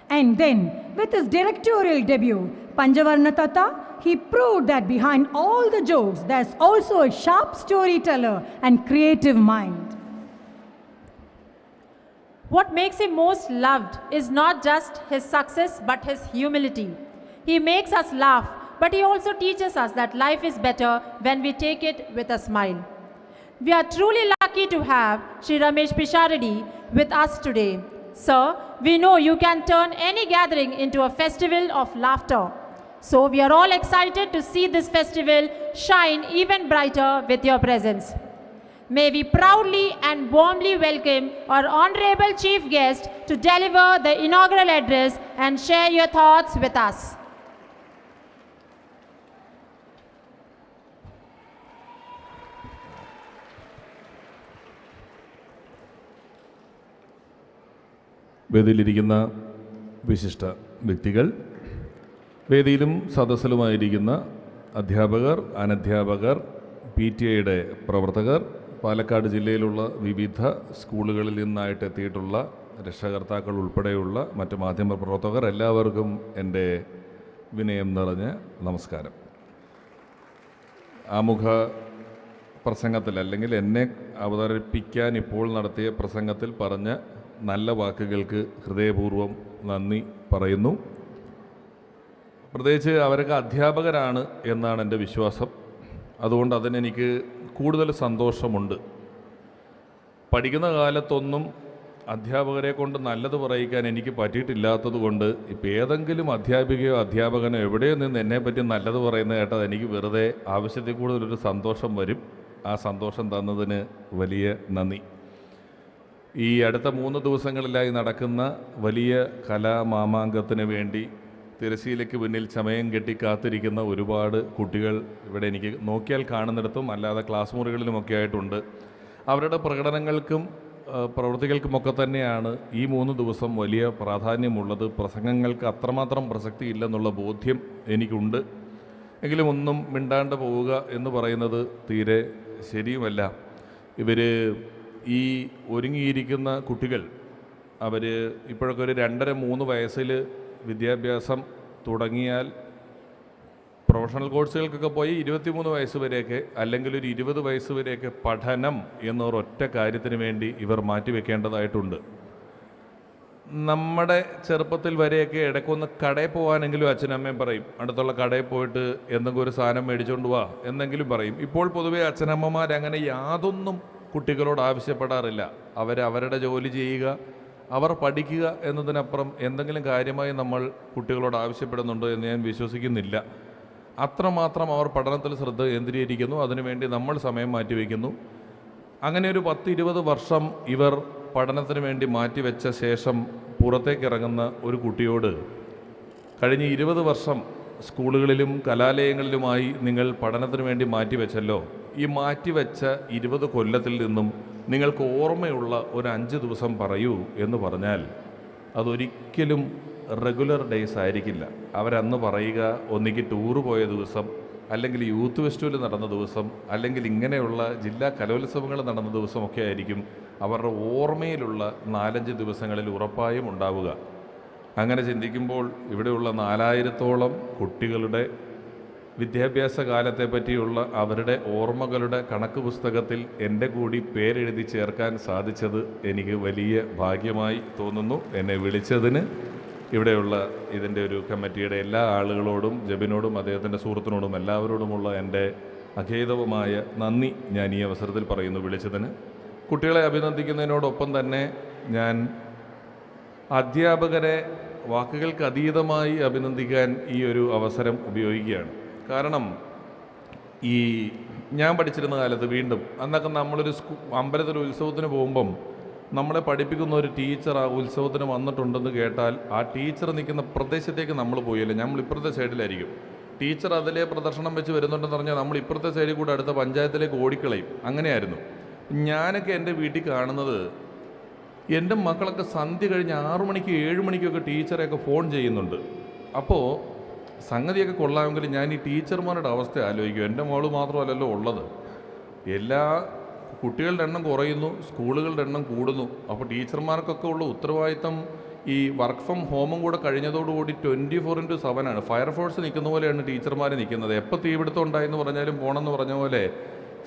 And then, with his directorial debut, Panchavarna Tata, he proved that behind all the jokes, there's also a sharp storyteller and creative mind. What makes him most loved is not just his success, but his humility. He makes us laugh, but he also teaches us that life is better when we take it with a smile. We are truly lucky to have Sri Ramesh Pishareddy with us today. Sir, we know you can turn any gathering into a festival of laughter. So we are all excited to see this festival shine even brighter with your presence. May we proudly and warmly welcome our honorable chief guest to deliver the inaugural address and share your thoughts with us. വേദിയിലിരിക്കുന്ന വിശിഷ്ട വ്യക്തികൾ, വേദിയിലും സദസ്സിലുമായിരിക്കുന്ന അധ്യാപകർ, അനധ്യാപകർ, PTA പ്രവർത്തകർ, പാലക്കാട് ജില്ലയിലുള്ള വിവിധ സ്കൂളുകളിൽ നിന്നായിട്ട് എത്തിയിട്ടുള്ള രക്ഷകർത്താക്കൾ ഉൾപ്പെടെയുള്ള മറ്റ് മാധ്യമപ്രവർത്തകർ, എല്ലാവർക്കും എൻ്റെ വിനയം നിറഞ്ഞ നമസ്കാരം. ആമുഖ പ്രസംഗത്തിൽ അല്ലെങ്കിൽ എന്നെ അവതരിപ്പിക്കാൻ ഇപ്പോൾ നടത്തിയ പ്രസംഗത്തിൽ പറഞ്ഞ നല്ല വാക്കുകൾക്ക് ഹൃദയപൂർവ്വം നന്ദി പറയുന്നു. പ്രത്യേകിച്ച് അവരൊക്കെ അധ്യാപകരാണ് എന്നാണ് എൻ്റെ വിശ്വാസം. അതുകൊണ്ട് അതിനെനിക്ക് കൂടുതൽ സന്തോഷമുണ്ട്. പഠിക്കുന്ന കാലത്തൊന്നും അധ്യാപകരെ കൊണ്ട് നല്ലത് പറയിക്കാൻ എനിക്ക് പറ്റിയിട്ടില്ലാത്തത് കൊണ്ട് ഇപ്പോൾ ഏതെങ്കിലും അധ്യാപികയോ അധ്യാപകനോ എവിടെയോ നിന്ന് എന്നെപ്പറ്റി നല്ലത് പറയുന്നത് കേട്ടാൽ എനിക്ക് വെറുതെ ആവശ്യത്തിൽ കൂടുതലൊരു സന്തോഷം വരും. ആ സന്തോഷം തന്നതിന് വലിയ നന്ദി. ഈ അടുത്ത 3 ദിവസങ്ങളിലായി നടക്കുന്ന വലിയ കലാമാമാങ്കത്തിന് വേണ്ടി തിരശ്ശീലയ്ക്ക് പിന്നിൽ ചമയം കെട്ടി കാത്തിരിക്കുന്ന ഒരുപാട് കുട്ടികൾ ഇവിടെ എനിക്ക് നോക്കിയാൽ കാണുന്നിടത്തും അല്ലാതെ ക്ലാസ് മുറികളിലുമൊക്കെ ആയിട്ടുണ്ട്. അവരുടെ പ്രകടനങ്ങൾക്കും പ്രവൃത്തികൾക്കുമൊക്കെ തന്നെയാണ് ഈ 3 ദിവസം വലിയ പ്രാധാന്യമുള്ളത്. പ്രസംഗങ്ങൾക്ക് അത്രമാത്രം പ്രസക്തി ഇല്ലെന്നുള്ള ബോധ്യം എനിക്കുണ്ട്. എങ്കിലും ഒന്നും മിണ്ടാണ്ട് പോവുക എന്ന് പറയുന്നത് തീരെ ശരിയുമല്ല. ഇവർ ഈ ഒരുങ്ങിയിരിക്കുന്ന കുട്ടികൾ അവർ ഇപ്പോഴൊക്കെ ഒരു 2.5-3 വയസ്സിൽ വിദ്യാഭ്യാസം തുടങ്ങിയാൽ പ്രൊഫഷണൽ കോഴ്സുകൾക്കൊക്കെ പോയി 23 വയസ്സ് വരെയൊക്കെ അല്ലെങ്കിൽ ഒരു 20 വയസ്സ് വരെയൊക്കെ പഠനം എന്നൊരൊറ്റ കാര്യത്തിന് വേണ്ടി ഇവർ മാറ്റിവെക്കേണ്ടതായിട്ടുണ്ട്. നമ്മുടെ ചെറുപ്പത്തിൽ വരെയൊക്കെ ഇടയ്ക്കൊന്ന് കടയിൽ പോകാനെങ്കിലും അച്ഛനമ്മയും പറയും, അടുത്തുള്ള കടയിൽ പോയിട്ട് എന്തെങ്കിലും ഒരു സാധനം മേടിച്ചുകൊണ്ട് പോവാ എന്നെങ്കിലും പറയും. ഇപ്പോൾ പൊതുവേ അച്ഛനമ്മമാരങ്ങനെ യാതൊന്നും കുട്ടികളോട് ആവശ്യപ്പെടാറില്ല. അവരവരുടെ ജോലി ചെയ്യുക, അവർ പഠിക്കുക എന്നതിനപ്പുറം എന്തെങ്കിലും കാര്യമായി നമ്മൾ കുട്ടികളോട് ആവശ്യപ്പെടുന്നുണ്ടോ എന്ന് ഞാൻ വിശ്വസിക്കുന്നില്ല. അത്രമാത്രം അവർ പഠനത്തിൽ ശ്രദ്ധ കേന്ദ്രീകരിക്കുന്നു. അതിനുവേണ്ടി നമ്മൾ സമയം മാറ്റിവെക്കുന്നു. അങ്ങനെ ഒരു 10-20 വർഷം ഇവർ പഠനത്തിന് വേണ്ടി മാറ്റിവെച്ച ശേഷം പുറത്തേക്കിറങ്ങുന്ന ഒരു കുട്ടിയോട് കഴിഞ്ഞ 20 വർഷം സ്കൂളുകളിലും കലാലയങ്ങളിലുമായി നിങ്ങൾ പഠനത്തിന് വേണ്ടി മാറ്റിവെച്ചല്ലോ, ഈ മാറ്റിവെച്ച 20 കൊല്ലത്തിൽ നിന്നും നിങ്ങൾക്ക് ഓർമ്മയുള്ള ഒരു 5 ദിവസം പറയൂ എന്ന് പറഞ്ഞാൽ അതൊരിക്കലും റെഗുലർ ഡേയ്സ് ആയിരിക്കില്ല. അവരന്ന് പറയുക ഒന്നിക്ക് ടൂറ് പോയ ദിവസം, അല്ലെങ്കിൽ യൂത്ത് ഫെസ്റ്റിവൽ നടന്ന ദിവസം, അല്ലെങ്കിൽ ഇങ്ങനെയുള്ള ജില്ലാ കലോത്സവങ്ങൾ നടന്ന ദിവസമൊക്കെ ആയിരിക്കും അവരുടെ ഓർമ്മയിലുള്ള 4-5 ദിവസങ്ങളിൽ ഉറപ്പായും ഉണ്ടാവുക. അങ്ങനെ ചിന്തിക്കുമ്പോൾ ഇവിടെയുള്ള 4000-ഓളം കുട്ടികളുടെ വിദ്യാഭ്യാസ കാലത്തെ പറ്റിയുള്ള അവരുടെ ഓർമ്മകളുടെ കണക്ക് പുസ്തകത്തിൽ എൻ്റെ കൂടി പേരെഴുതി ചേർക്കാൻ സാധിച്ചത് എനിക്ക് വലിയ ഭാഗ്യമായി തോന്നുന്നു. എന്നെ വിളിച്ചതിന് ഇവിടെയുള്ള ഇതിൻ്റെ ഒരു കമ്മിറ്റിയുടെ എല്ലാ ആളുകളോടും, ജബിനോടും അദ്ദേഹത്തിൻ്റെ സുഹൃത്തിനോടും എല്ലാവരോടുമുള്ള എൻ്റെ അഖേദവുമായ നന്ദി ഞാൻ ഈ അവസരത്തിൽ പറയുന്നു. വിളിച്ചതിന് കുട്ടികളെ അഭിനന്ദിക്കുന്നതിനോടൊപ്പം തന്നെ ഞാൻ അധ്യാപകരെ വാക്കുകൾക്ക് അതീതമായി അഭിനന്ദിക്കാൻ ഈ ഒരു അവസരം ഉപയോഗിക്കുകയാണ്. കാരണം ഈ ഞാൻ പഠിച്ചിരുന്ന കാലത്ത് വീണ്ടും അന്നൊക്കെ നമ്മളൊരു അമ്പലത്തിൽ ഉത്സവത്തിന് പോകുമ്പം നമ്മളെ പഠിപ്പിക്കുന്ന ഒരു ടീച്ചർ ആ ഉത്സവത്തിന് വന്നിട്ടുണ്ടെന്ന് കേട്ടാൽ ആ ടീച്ചർ നിൽക്കുന്ന പ്രദേശത്തേക്ക് നമ്മൾ പോയില്ല, നമ്മൾ ഇപ്പുറത്തെ സൈഡിലായിരിക്കും. ടീച്ചർ അതിലെ പ്രദർശനം വെച്ച് വരുന്നുണ്ടെന്ന് പറഞ്ഞാൽ നമ്മൾ ഇപ്പുറത്തെ സൈഡിൽ കൂടെ അടുത്ത പഞ്ചായത്തിലേക്ക് ഓടിക്കളയും. അങ്ങനെയായിരുന്നു. ഞാനൊക്കെ എൻ്റെ വീട്ടിൽ കാണുന്നത് എൻ്റെ മക്കളൊക്കെ സന്ധ്യ കഴിഞ്ഞ് 6 മണിക്ക് 7 മണിക്കൊക്കെ ടീച്ചറെയൊക്കെ ഫോൺ ചെയ്യുന്നുണ്ട്. അപ്പോൾ സംഗതിയൊക്കെ കൊള്ളാമെങ്കിൽ ഞാൻ ഈ ടീച്ചർമാരുടെ അവസ്ഥ ആലോചിക്കും. എൻ്റെ മോള് മാത്രമല്ലല്ലോ ഉള്ളത്, എല്ലാ കുട്ടികളുടെ എണ്ണം കുറയുന്നു, സ്കൂളുകളുടെ എണ്ണം കൂടുന്നു. അപ്പോൾ ടീച്ചർമാർക്കൊക്കെ ഉള്ള ഉത്തരവാദിത്തം ഈ വർക്ക് ഫ്രം ഹോമും കൂടെ കഴിഞ്ഞതോടുകൂടി 24/7 ഫയർഫോഴ്സ് നിൽക്കുന്ന പോലെയാണ് ടീച്ചർമാർ നിൽക്കുന്നത്. എപ്പോൾ തീപിടുത്തം ഉണ്ടായെന്ന് പറഞ്ഞാലും പോകണമെന്ന് പറഞ്ഞ പോലെ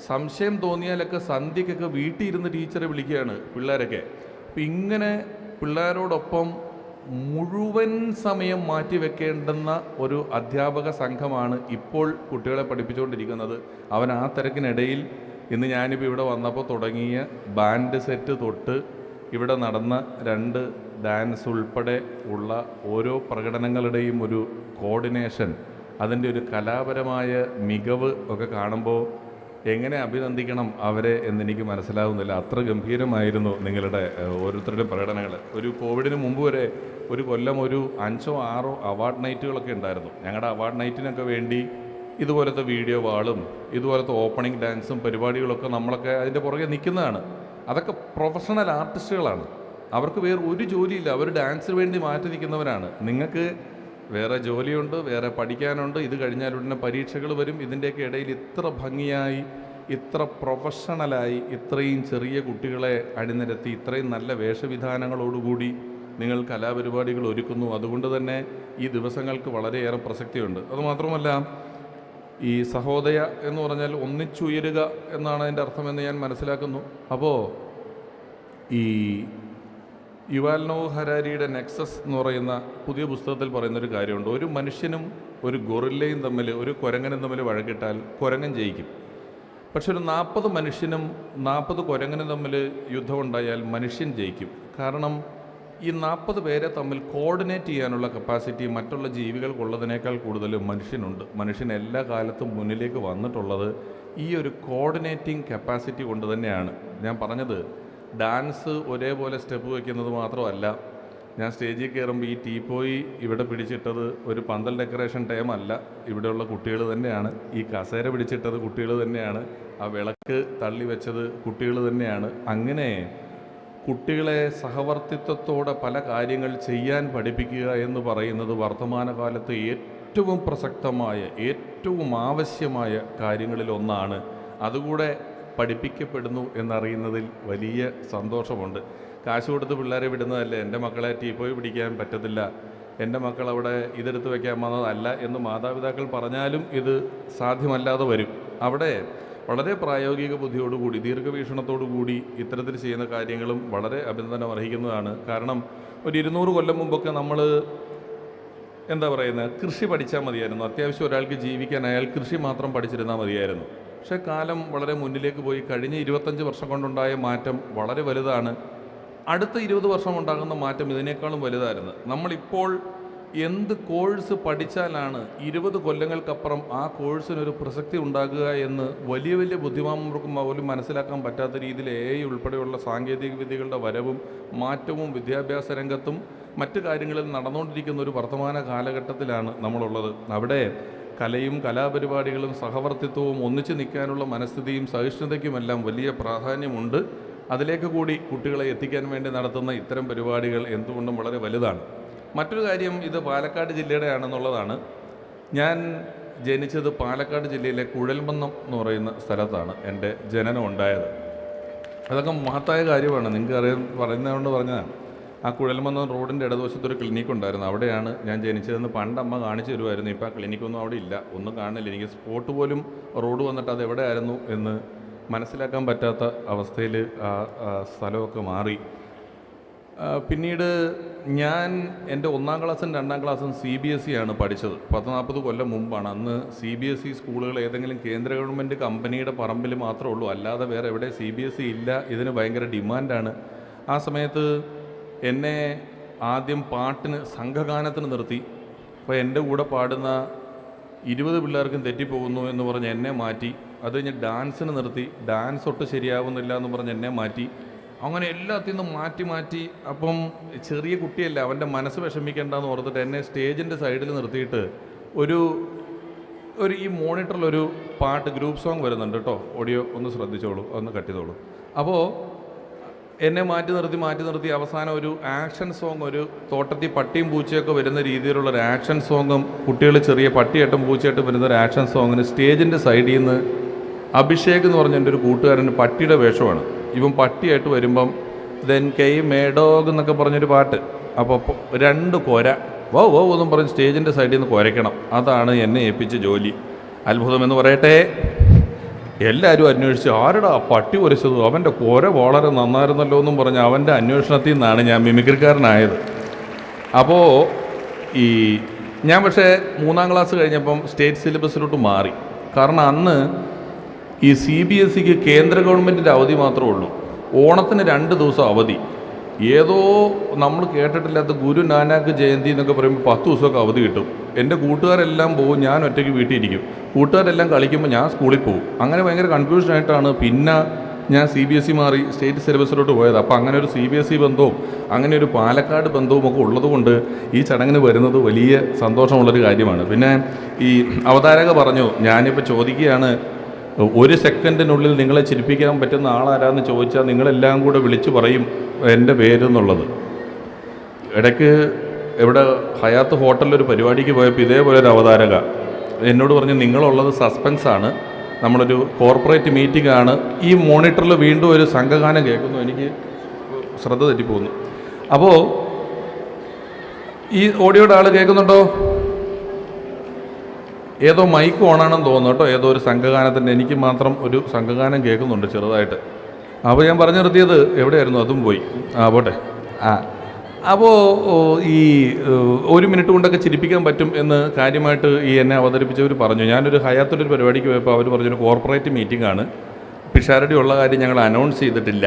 സംശയം തോന്നിയാലൊക്കെ സന്ധ്യക്കൊക്കെ വീട്ടിൽ ഇരുന്ന് ടീച്ചറെ വിളിക്കുകയാണ് പിള്ളേരൊക്കെ. അപ്പം ഇങ്ങനെ പിള്ളേരോടൊപ്പം മുഴുവൻ സമയം മാറ്റിവെക്കേണ്ടുന്ന ഒരു അധ്യാപക സംഘമാണ് ഇപ്പോൾ കുട്ടികളെ പഠിപ്പിച്ചുകൊണ്ടിരിക്കുന്നത്. അവൻ ആ തിരക്കിനിടയിൽ ഇന്ന് ഞാനിപ്പോൾ ഇവിടെ വന്നപ്പോൾ തുടങ്ങിയ ബാൻഡ് സെറ്റ് തൊട്ട് ഇവിടെ നടന്ന 2 ഡാൻസ് ഉൾപ്പെടെ ഉള്ള ഓരോ പ്രകടനങ്ങളുടെയും ഒരു കോർഡിനേഷൻ, അതിൻ്റെ ഒരു കലാപരമായ മികവ് ഒക്കെ കാണുമ്പോൾ എങ്ങനെ അഭിനന്ദിക്കണം അവരെ എന്നെനിക്ക് മനസ്സിലാവുന്നില്ല. അത്ര ഗംഭീരമായിരുന്നു നിങ്ങളുടെ ഓരോരുത്തരുടെ പ്രകടനങ്ങൾ. ഒരു കോവിഡിന് മുമ്പ് വരെ ഒരു കൊല്ലം ഒരു 5-6 അവാർഡ് നൈറ്റുകളൊക്കെ ഉണ്ടായിരുന്നു. ഞങ്ങളുടെ അവാർഡ് നൈറ്റിനൊക്കെ വേണ്ടി ഇതുപോലത്തെ വീഡിയോ വാളും ഇതുപോലത്തെ ഓപ്പണിംഗ് ഡാൻസും പരിപാടികളൊക്കെ നമ്മളൊക്കെ അതിൻ്റെ പുറകെ നിൽക്കുന്നതാണ്. അതൊക്കെ പ്രൊഫഷണൽ ആർട്ടിസ്റ്റുകളാണ്. അവർക്ക് വേറെ ഒരു ജോലിയില്ല, അവർ ഡാൻസിന് വേണ്ടി മാറ്റി നിൽക്കുന്നവരാണ്. നിങ്ങൾക്ക് വേറെ ജോലിയുണ്ട്, വേറെ പഠിക്കാനുണ്ട്, ഇത് കഴിഞ്ഞാൽ ഉടനെ പരീക്ഷകൾ വരും. ഇതിൻ്റെയൊക്കെ ഇടയിൽ ഇത്ര ഭംഗിയായി, ഇത്ര പ്രൊഫഷണലായി, ഇത്രയും ചെറിയ കുട്ടികളെ അണിനിരത്തി ഇത്രയും നല്ല വേഷവിധാനങ്ങളോടുകൂടി നിങ്ങൾ കലാപരിപാടികൾ ഒരുക്കുന്നു. അതുകൊണ്ട് തന്നെ ഈ ദിവസങ്ങൾക്ക് വളരെയേറെ പ്രസക്തിയുണ്ട്. അതുമാത്രമല്ല, ഈ സഹോദയ എന്ന് പറഞ്ഞാൽ ഒന്നിച്ചുയരുക എന്നാണ് അതിൻ്റെ അർത്ഥമെന്ന് ഞാൻ മനസ്സിലാക്കുന്നു. അപ്പോൾ ഈ യുവാൽ നോഹ് ഹരാരിയുടെ നെക്സസ് എന്ന് പറയുന്ന പുതിയ പുസ്തകത്തിൽ പറയുന്നൊരു കാര്യമുണ്ട്. ഒരു മനുഷ്യനും ഒരു ഗൊറില്ലയും തമ്മിൽ, ഒരു കുരങ്ങനും തമ്മിൽ വഴക്കിട്ടാൽ കുരങ്ങൻ ജയിക്കും. പക്ഷെ ഒരു 40 മനുഷ്യനും 40 കുരങ്ങനും തമ്മിൽ യുദ്ധമുണ്ടായാൽ മനുഷ്യൻ ജയിക്കും. കാരണം ഈ 40 പേരെ തമ്മിൽ കോർഡിനേറ്റ് ചെയ്യാനുള്ള കപ്പാസിറ്റി മറ്റുള്ള ജീവികൾക്കുള്ളതിനേക്കാൾ കൂടുതൽ മനുഷ്യനുണ്ട്. മനുഷ്യൻ എല്ലാ കാലത്തും മുന്നിലേക്ക് വന്നിട്ടുള്ളത് ഈ ഒരു കോർഡിനേറ്റിംഗ് കപ്പാസിറ്റി കൊണ്ട് തന്നെയാണ്. ഞാൻ പറഞ്ഞത് ഡാൻസ് ഒരേപോലെ സ്റ്റെപ്പ് വയ്ക്കുന്നത് മാത്രമല്ല. ഞാൻ സ്റ്റേജിൽ കയറുമ്പോൾ ഈ ടീപ്പോയി ഇവിടെ പിടിച്ചിട്ടത് ഒരു പന്തൽ ഡെക്കറേഷൻ ടൈമല്ല, ഇവിടെയുള്ള കുട്ടികൾ തന്നെയാണ്. ഈ കസേര പിടിച്ചിട്ടത് കുട്ടികൾ തന്നെയാണ്. ആ വിളക്ക് തള്ളി വെച്ചത് കുട്ടികൾ തന്നെയാണ്. അങ്ങനെ കുട്ടികളെ സഹവർത്തിത്വത്തോടെ പല കാര്യങ്ങൾ ചെയ്യാൻ പഠിപ്പിക്കുക എന്ന് പറയുന്നത് വർത്തമാനകാലത്ത് ഏറ്റവും പ്രസക്തമായ, ഏറ്റവും ആവശ്യമായ കാര്യങ്ങളിലൊന്നാണ്. അതുകൂടെ പഠിപ്പിക്കപ്പെടുന്നു എന്നറിയുന്നതിൽ വലിയ സന്തോഷമുണ്ട്. കാശ് കൊടുത്ത് പിള്ളേരെ വിടുന്നതല്ലേ, എൻ്റെ മക്കളെ ടീപ്പോയി പിടിക്കാൻ പറ്റത്തില്ല, എൻ്റെ മക്കൾ അവിടെ ഇതെടുത്ത് വയ്ക്കാൻ വന്നതല്ല എന്ന് മാതാപിതാക്കൾ പറഞ്ഞാലും ഇത് സാധ്യമല്ലാതെ വരും. അവിടെ വളരെ പ്രായോഗിക ബുദ്ധിയോടുകൂടി, ദീർഘവീക്ഷണത്തോടുകൂടി ഇത്തരത്തിൽ ചെയ്യുന്ന കാര്യങ്ങളും വളരെ അഭിനന്ദനം അർഹിക്കുന്നതാണ്. കാരണം ഒരു 200 കൊല്ലം മുമ്പൊക്കെ നമ്മൾ എന്താ പറയുന്നത്, കൃഷി പഠിച്ചാൽ മതിയായിരുന്നു. അത്യാവശ്യം ഒരാൾക്ക് ജീവിക്കാൻ അയാൾ കൃഷി മാത്രം പഠിച്ചിരുന്നാൽ മതിയായിരുന്നു. പക്ഷേ കാലം വളരെ മുന്നിലേക്ക് പോയി. കഴിഞ്ഞ 25 വർഷം കൊണ്ടുണ്ടായ മാറ്റം വളരെ വലുതാണ്. അടുത്ത 20 വർഷം ഉണ്ടാകുന്ന മാറ്റം ഇതിനേക്കാളും വലുതായിരുന്നു. നമ്മളിപ്പോൾ എന്ത് കോഴ്സ് പഠിച്ചാലാണ് 20 കൊല്ലങ്ങൾക്കപ്പുറം ആ കോഴ്സിനൊരു പ്രസക്തി ഉണ്ടാകുക എന്ന് വലിയ വലിയ ബുദ്ധിമാന്മാർക്കും പോലും മനസ്സിലാക്കാൻ പറ്റാത്ത രീതിയിൽ AI ഉൾപ്പെടെയുള്ള സാങ്കേതിക വിദ്യകളുടെ വരവും മാറ്റവും വിദ്യാഭ്യാസ രംഗത്തും മറ്റു കാര്യങ്ങളിൽ നടന്നുകൊണ്ടിരിക്കുന്ന ഒരു വർത്തമാന കാലഘട്ടത്തിലാണ് നമ്മളുള്ളത്. അവിടെ കലയും കലാപരിപാടികളും സഹവർത്തിത്വവും ഒന്നിച്ചു നിൽക്കാനുള്ള മനസ്ഥിതിയും സഹിഷ്ണുതയ്ക്കുമെല്ലാം വലിയ പ്രാധാന്യമുണ്ട്. അതിലേക്ക് കൂടി കുട്ടികളെ എത്തിക്കാൻ വേണ്ടി നടത്തുന്ന ഇത്തരം പരിപാടികൾ എന്തുകൊണ്ടും വളരെ വലുതാണ്. മറ്റൊരു കാര്യം, ഇത് പാലക്കാട് ജില്ലയുടെ ആണെന്നുള്ളതാണ്. ഞാൻ ജനിച്ചത് പാലക്കാട് ജില്ലയിലെ കുഴൽമന്നം എന്ന് പറയുന്ന സ്ഥലത്താണ് എൻ്റെ ജനനം ഉണ്ടായത്. അതൊക്കെ മഹത്തായ കാര്യമാണ്. നിങ്ങൾക്ക് അറിയാൻ പറയുന്നതുകൊണ്ട് പറഞ്ഞതാണ്. ആ കുഴൽമന്നം റോഡിൻ്റെ ഇടതുവശത്തൊരു ക്ലിനിക്ക് ഉണ്ടായിരുന്നു. അവിടെയാണ് ഞാൻ ജനിച്ചതെന്ന് പണ്ടമ്മ കാണിച്ചു തരുമായിരുന്നു. ഇപ്പോൾ ആ ക്ലിനിക്കൊന്നും അവിടെ ഇല്ല, ഒന്നും കാണില്ല. എനിക്ക് സ്പോട്ട് പോലും റോഡ് വന്നിട്ട് അത് എവിടെയായിരുന്നു എന്ന് മനസ്സിലാക്കാൻ പറ്റാത്ത അവസ്ഥയിൽ ആ സ്ഥലമൊക്കെ മാറി. പിന്നീട് ഞാൻ എൻ്റെ 1ാം ക്ലാസ്സും 2ാം ക്ലാസ്സും CBSE ആണ് പഠിച്ചത്. 40 കൊല്ലം മുമ്പാണ്. അന്ന് CBSE സ്കൂളുകൾ ഏതെങ്കിലും കേന്ദ്ര ഗവൺമെൻറ് കമ്പനിയുടെ പറമ്പിൽ മാത്രമേ ഉള്ളൂ, അല്ലാതെ വേറെ എവിടെ CBSE ഇല്ല. ഇതിന് ഭയങ്കര ഡിമാൻഡാണ്. ആ സമയത്ത് എന്നെ ആദ്യം പാട്ടിന്, സംഘഗാനത്തിന് നിർത്തി. അപ്പോൾ എൻ്റെ കൂടെ പാടുന്ന 20 പിള്ളേർക്കും തെറ്റിപ്പോകുന്നു എന്ന് പറഞ്ഞ് എന്നെ മാറ്റി. അത് കഴിഞ്ഞ് ഡാൻസിന് നിർത്തി. ഡാൻസ് ഒട്ട് ശരിയാവുന്നില്ല എന്ന് പറഞ്ഞ് എന്നെ മാറ്റി. അങ്ങനെ എല്ലാത്തിൽ നിന്നും മാറ്റി. അപ്പം ചെറിയ കുട്ടിയല്ല, അവൻ്റെ മനസ്സ് വിഷമിക്കേണ്ടെന്ന് ഓർത്തിട്ട് എന്നെ സ്റ്റേജിൻ്റെ സൈഡിൽ നിർത്തിയിട്ട് ഒരു ഈ മോണിറ്ററിലൊരു പാട്ട്, ഗ്രൂപ്പ് സോങ് വരുന്നുണ്ട് കേട്ടോ, ഓഡിയോ ഒന്ന് ശ്രദ്ധിച്ചോളൂ, ഒന്ന് കട്ട് ചെയ്തോളൂ. അപ്പോൾ എന്നെ മാറ്റി നിർത്തി അവസാനം ഒരു ആക്ഷൻ സോങ്, ഒരു തോട്ടത്തിൽ പട്ടിയും പൂച്ചയൊക്കെ വരുന്ന രീതിയിലുള്ളൊരു ആക്ഷൻ സോങ്ങും, കുട്ടികൾ ചെറിയ പട്ടിയായിട്ടും പൂച്ചയായിട്ടും വരുന്നൊരു ആക്ഷൻ സോങ്ങിന് സ്റ്റേജിൻ്റെ സൈഡിൽ നിന്ന് അഭിഷേക് എന്ന് പറഞ്ഞ എൻ്റെ ഒരു കൂട്ടുകാരന് പട്ടിയുടെ വേഷമാണ്. ഇവൻ പട്ടിയായിട്ട് വരുമ്പം ദെൻ കെയ് മേഡോഗ് എന്നൊക്കെ പറഞ്ഞൊരു പാട്ട്. അപ്പോൾ 2 കൊര വോ എന്നും പറഞ്ഞ് സ്റ്റേജിൻ്റെ സൈഡിൽ നിന്ന് കുരയ്ക്കണം. അതാണ് എന്നെ ഏൽപ്പിച്ച ജോലി. അത്ഭുതമെന്ന് പറയട്ടെ, എല്ലാവരും അന്വേഷിച്ച് ആരുടെ പട്ടി കുരച്ചത്, അവൻ്റെ കുര വളരെ നന്നായിരുന്നല്ലോ എന്നും പറഞ്ഞ് അവൻ്റെ അന്വേഷണത്തിൽ നിന്നാണ് ഞാൻ മിമിക്രിക്കാരനായത്. അപ്പോൾ ഞാൻ പക്ഷേ 3ാം ക്ലാസ് കഴിഞ്ഞപ്പം സ്റ്റേറ്റ് സിലബസിലോട്ട് മാറി. കാരണം അന്ന് ഈ CBSEക്ക് കേന്ദ്ര ഗവൺമെൻറ്റിൻ്റെ അവധി മാത്രമേ ഉള്ളൂ. ഓണത്തിന് 2 ദിവസം അവധി. ഏതോ നമ്മൾ കേട്ടിട്ടില്ലാത്ത ഗുരു നാനാക്ക് ജയന്തി എന്നൊക്കെ പറയുമ്പോൾ 10 ദിവസമൊക്കെ അവധി കിട്ടും. എൻ്റെ കൂട്ടുകാരെല്ലാം പോകും, ഞാൻ ഒറ്റയ്ക്ക് വീട്ടിൽ ഇരിക്കും. കൂട്ടുകാരെല്ലാം കളിക്കുമ്പോൾ ഞാൻ സ്കൂളിൽ പോകും. അങ്ങനെ ഭയങ്കര കൺഫ്യൂഷനായിട്ടാണ് പിന്നെ ഞാൻ CBSE മാറി സ്റ്റേറ്റ് സിലബസിലോട്ട് പോയത്. അപ്പോൾ അങ്ങനെ ഒരു CBSE ബന്ധവും അങ്ങനെ ഒരു പാലക്കാട് ബന്ധവും ഒക്കെ ഉള്ളതുകൊണ്ട് ഈ ചടങ്ങിന് വരുന്നത് വലിയ സന്തോഷമുള്ളൊരു കാര്യമാണ്. പിന്നെ ഈ അവതാരക പറഞ്ഞു, ഞാനിപ്പോൾ ചോദിക്കുകയാണ്, ഒരു സെക്കൻഡിനുള്ളിൽ നിങ്ങളെ ചിരിപ്പിക്കാൻ പറ്റുന്ന ആളാരാന്ന് ചോദിച്ചാൽ നിങ്ങളെല്ലാം കൂടെ വിളിച്ചു പറയും എൻ്റെ പേരെന്നുള്ളത്. ഇടയ്ക്ക് ഇവിടെ ഹയാത്ത് ഹോട്ടലിലൊരു പരിപാടിക്ക് പോയപ്പോൾ ഇതേപോലെ ഒരു അവതാരക എന്നോട് പറഞ്ഞു, നിങ്ങളുള്ളത് സസ്പെൻസാണ്, നമ്മളൊരു കോർപ്പറേറ്റ് മീറ്റിംഗ് ആണ്, ഈ മോണിറ്ററിൽ വീണ്ടും ഒരു സംഘഗാനം കേൾക്കുന്നു, എനിക്ക് ശ്രദ്ധ തെറ്റിപ്പോകുന്നു. അപ്പോൾ ഈ ഓഡിയോയുടെ ആൾ കേൾക്കുന്നുണ്ടോ? ഏതോ മൈക്ക് ഓണാണെന്ന് തോന്നുന്നു കേട്ടോ, ഏതോ ഒരു സംഘഗാനത്തിൻ്റെ. എനിക്ക് മാത്രം ഒരു സംഘഗാനം കേൾക്കുന്നുണ്ട് ചെറുതായിട്ട്. അപ്പോൾ ഞാൻ പറഞ്ഞു നിർത്തിയത് എവിടെയായിരുന്നു, അതും പോയി. പോട്ടെ. അപ്പോൾ ഈ 1 മിനിറ്റ് കൊണ്ടൊക്കെ ചിരിപ്പിക്കാൻ പറ്റും എന്ന് കാര്യമായിട്ട് ഈ എന്നെ അവതരിപ്പിച്ചവർ പറഞ്ഞു. ഞാനൊരു ഹയാത്തൊരു പരിപാടിക്ക് പോയപ്പോൾ അവർ പറഞ്ഞൊരു കോർപ്പറേറ്റ് മീറ്റിംഗ് ആണ്, പിഷാരടി ഉള്ള കാര്യം ഞങ്ങൾ അനൗൺസ് ചെയ്തിട്ടില്ല,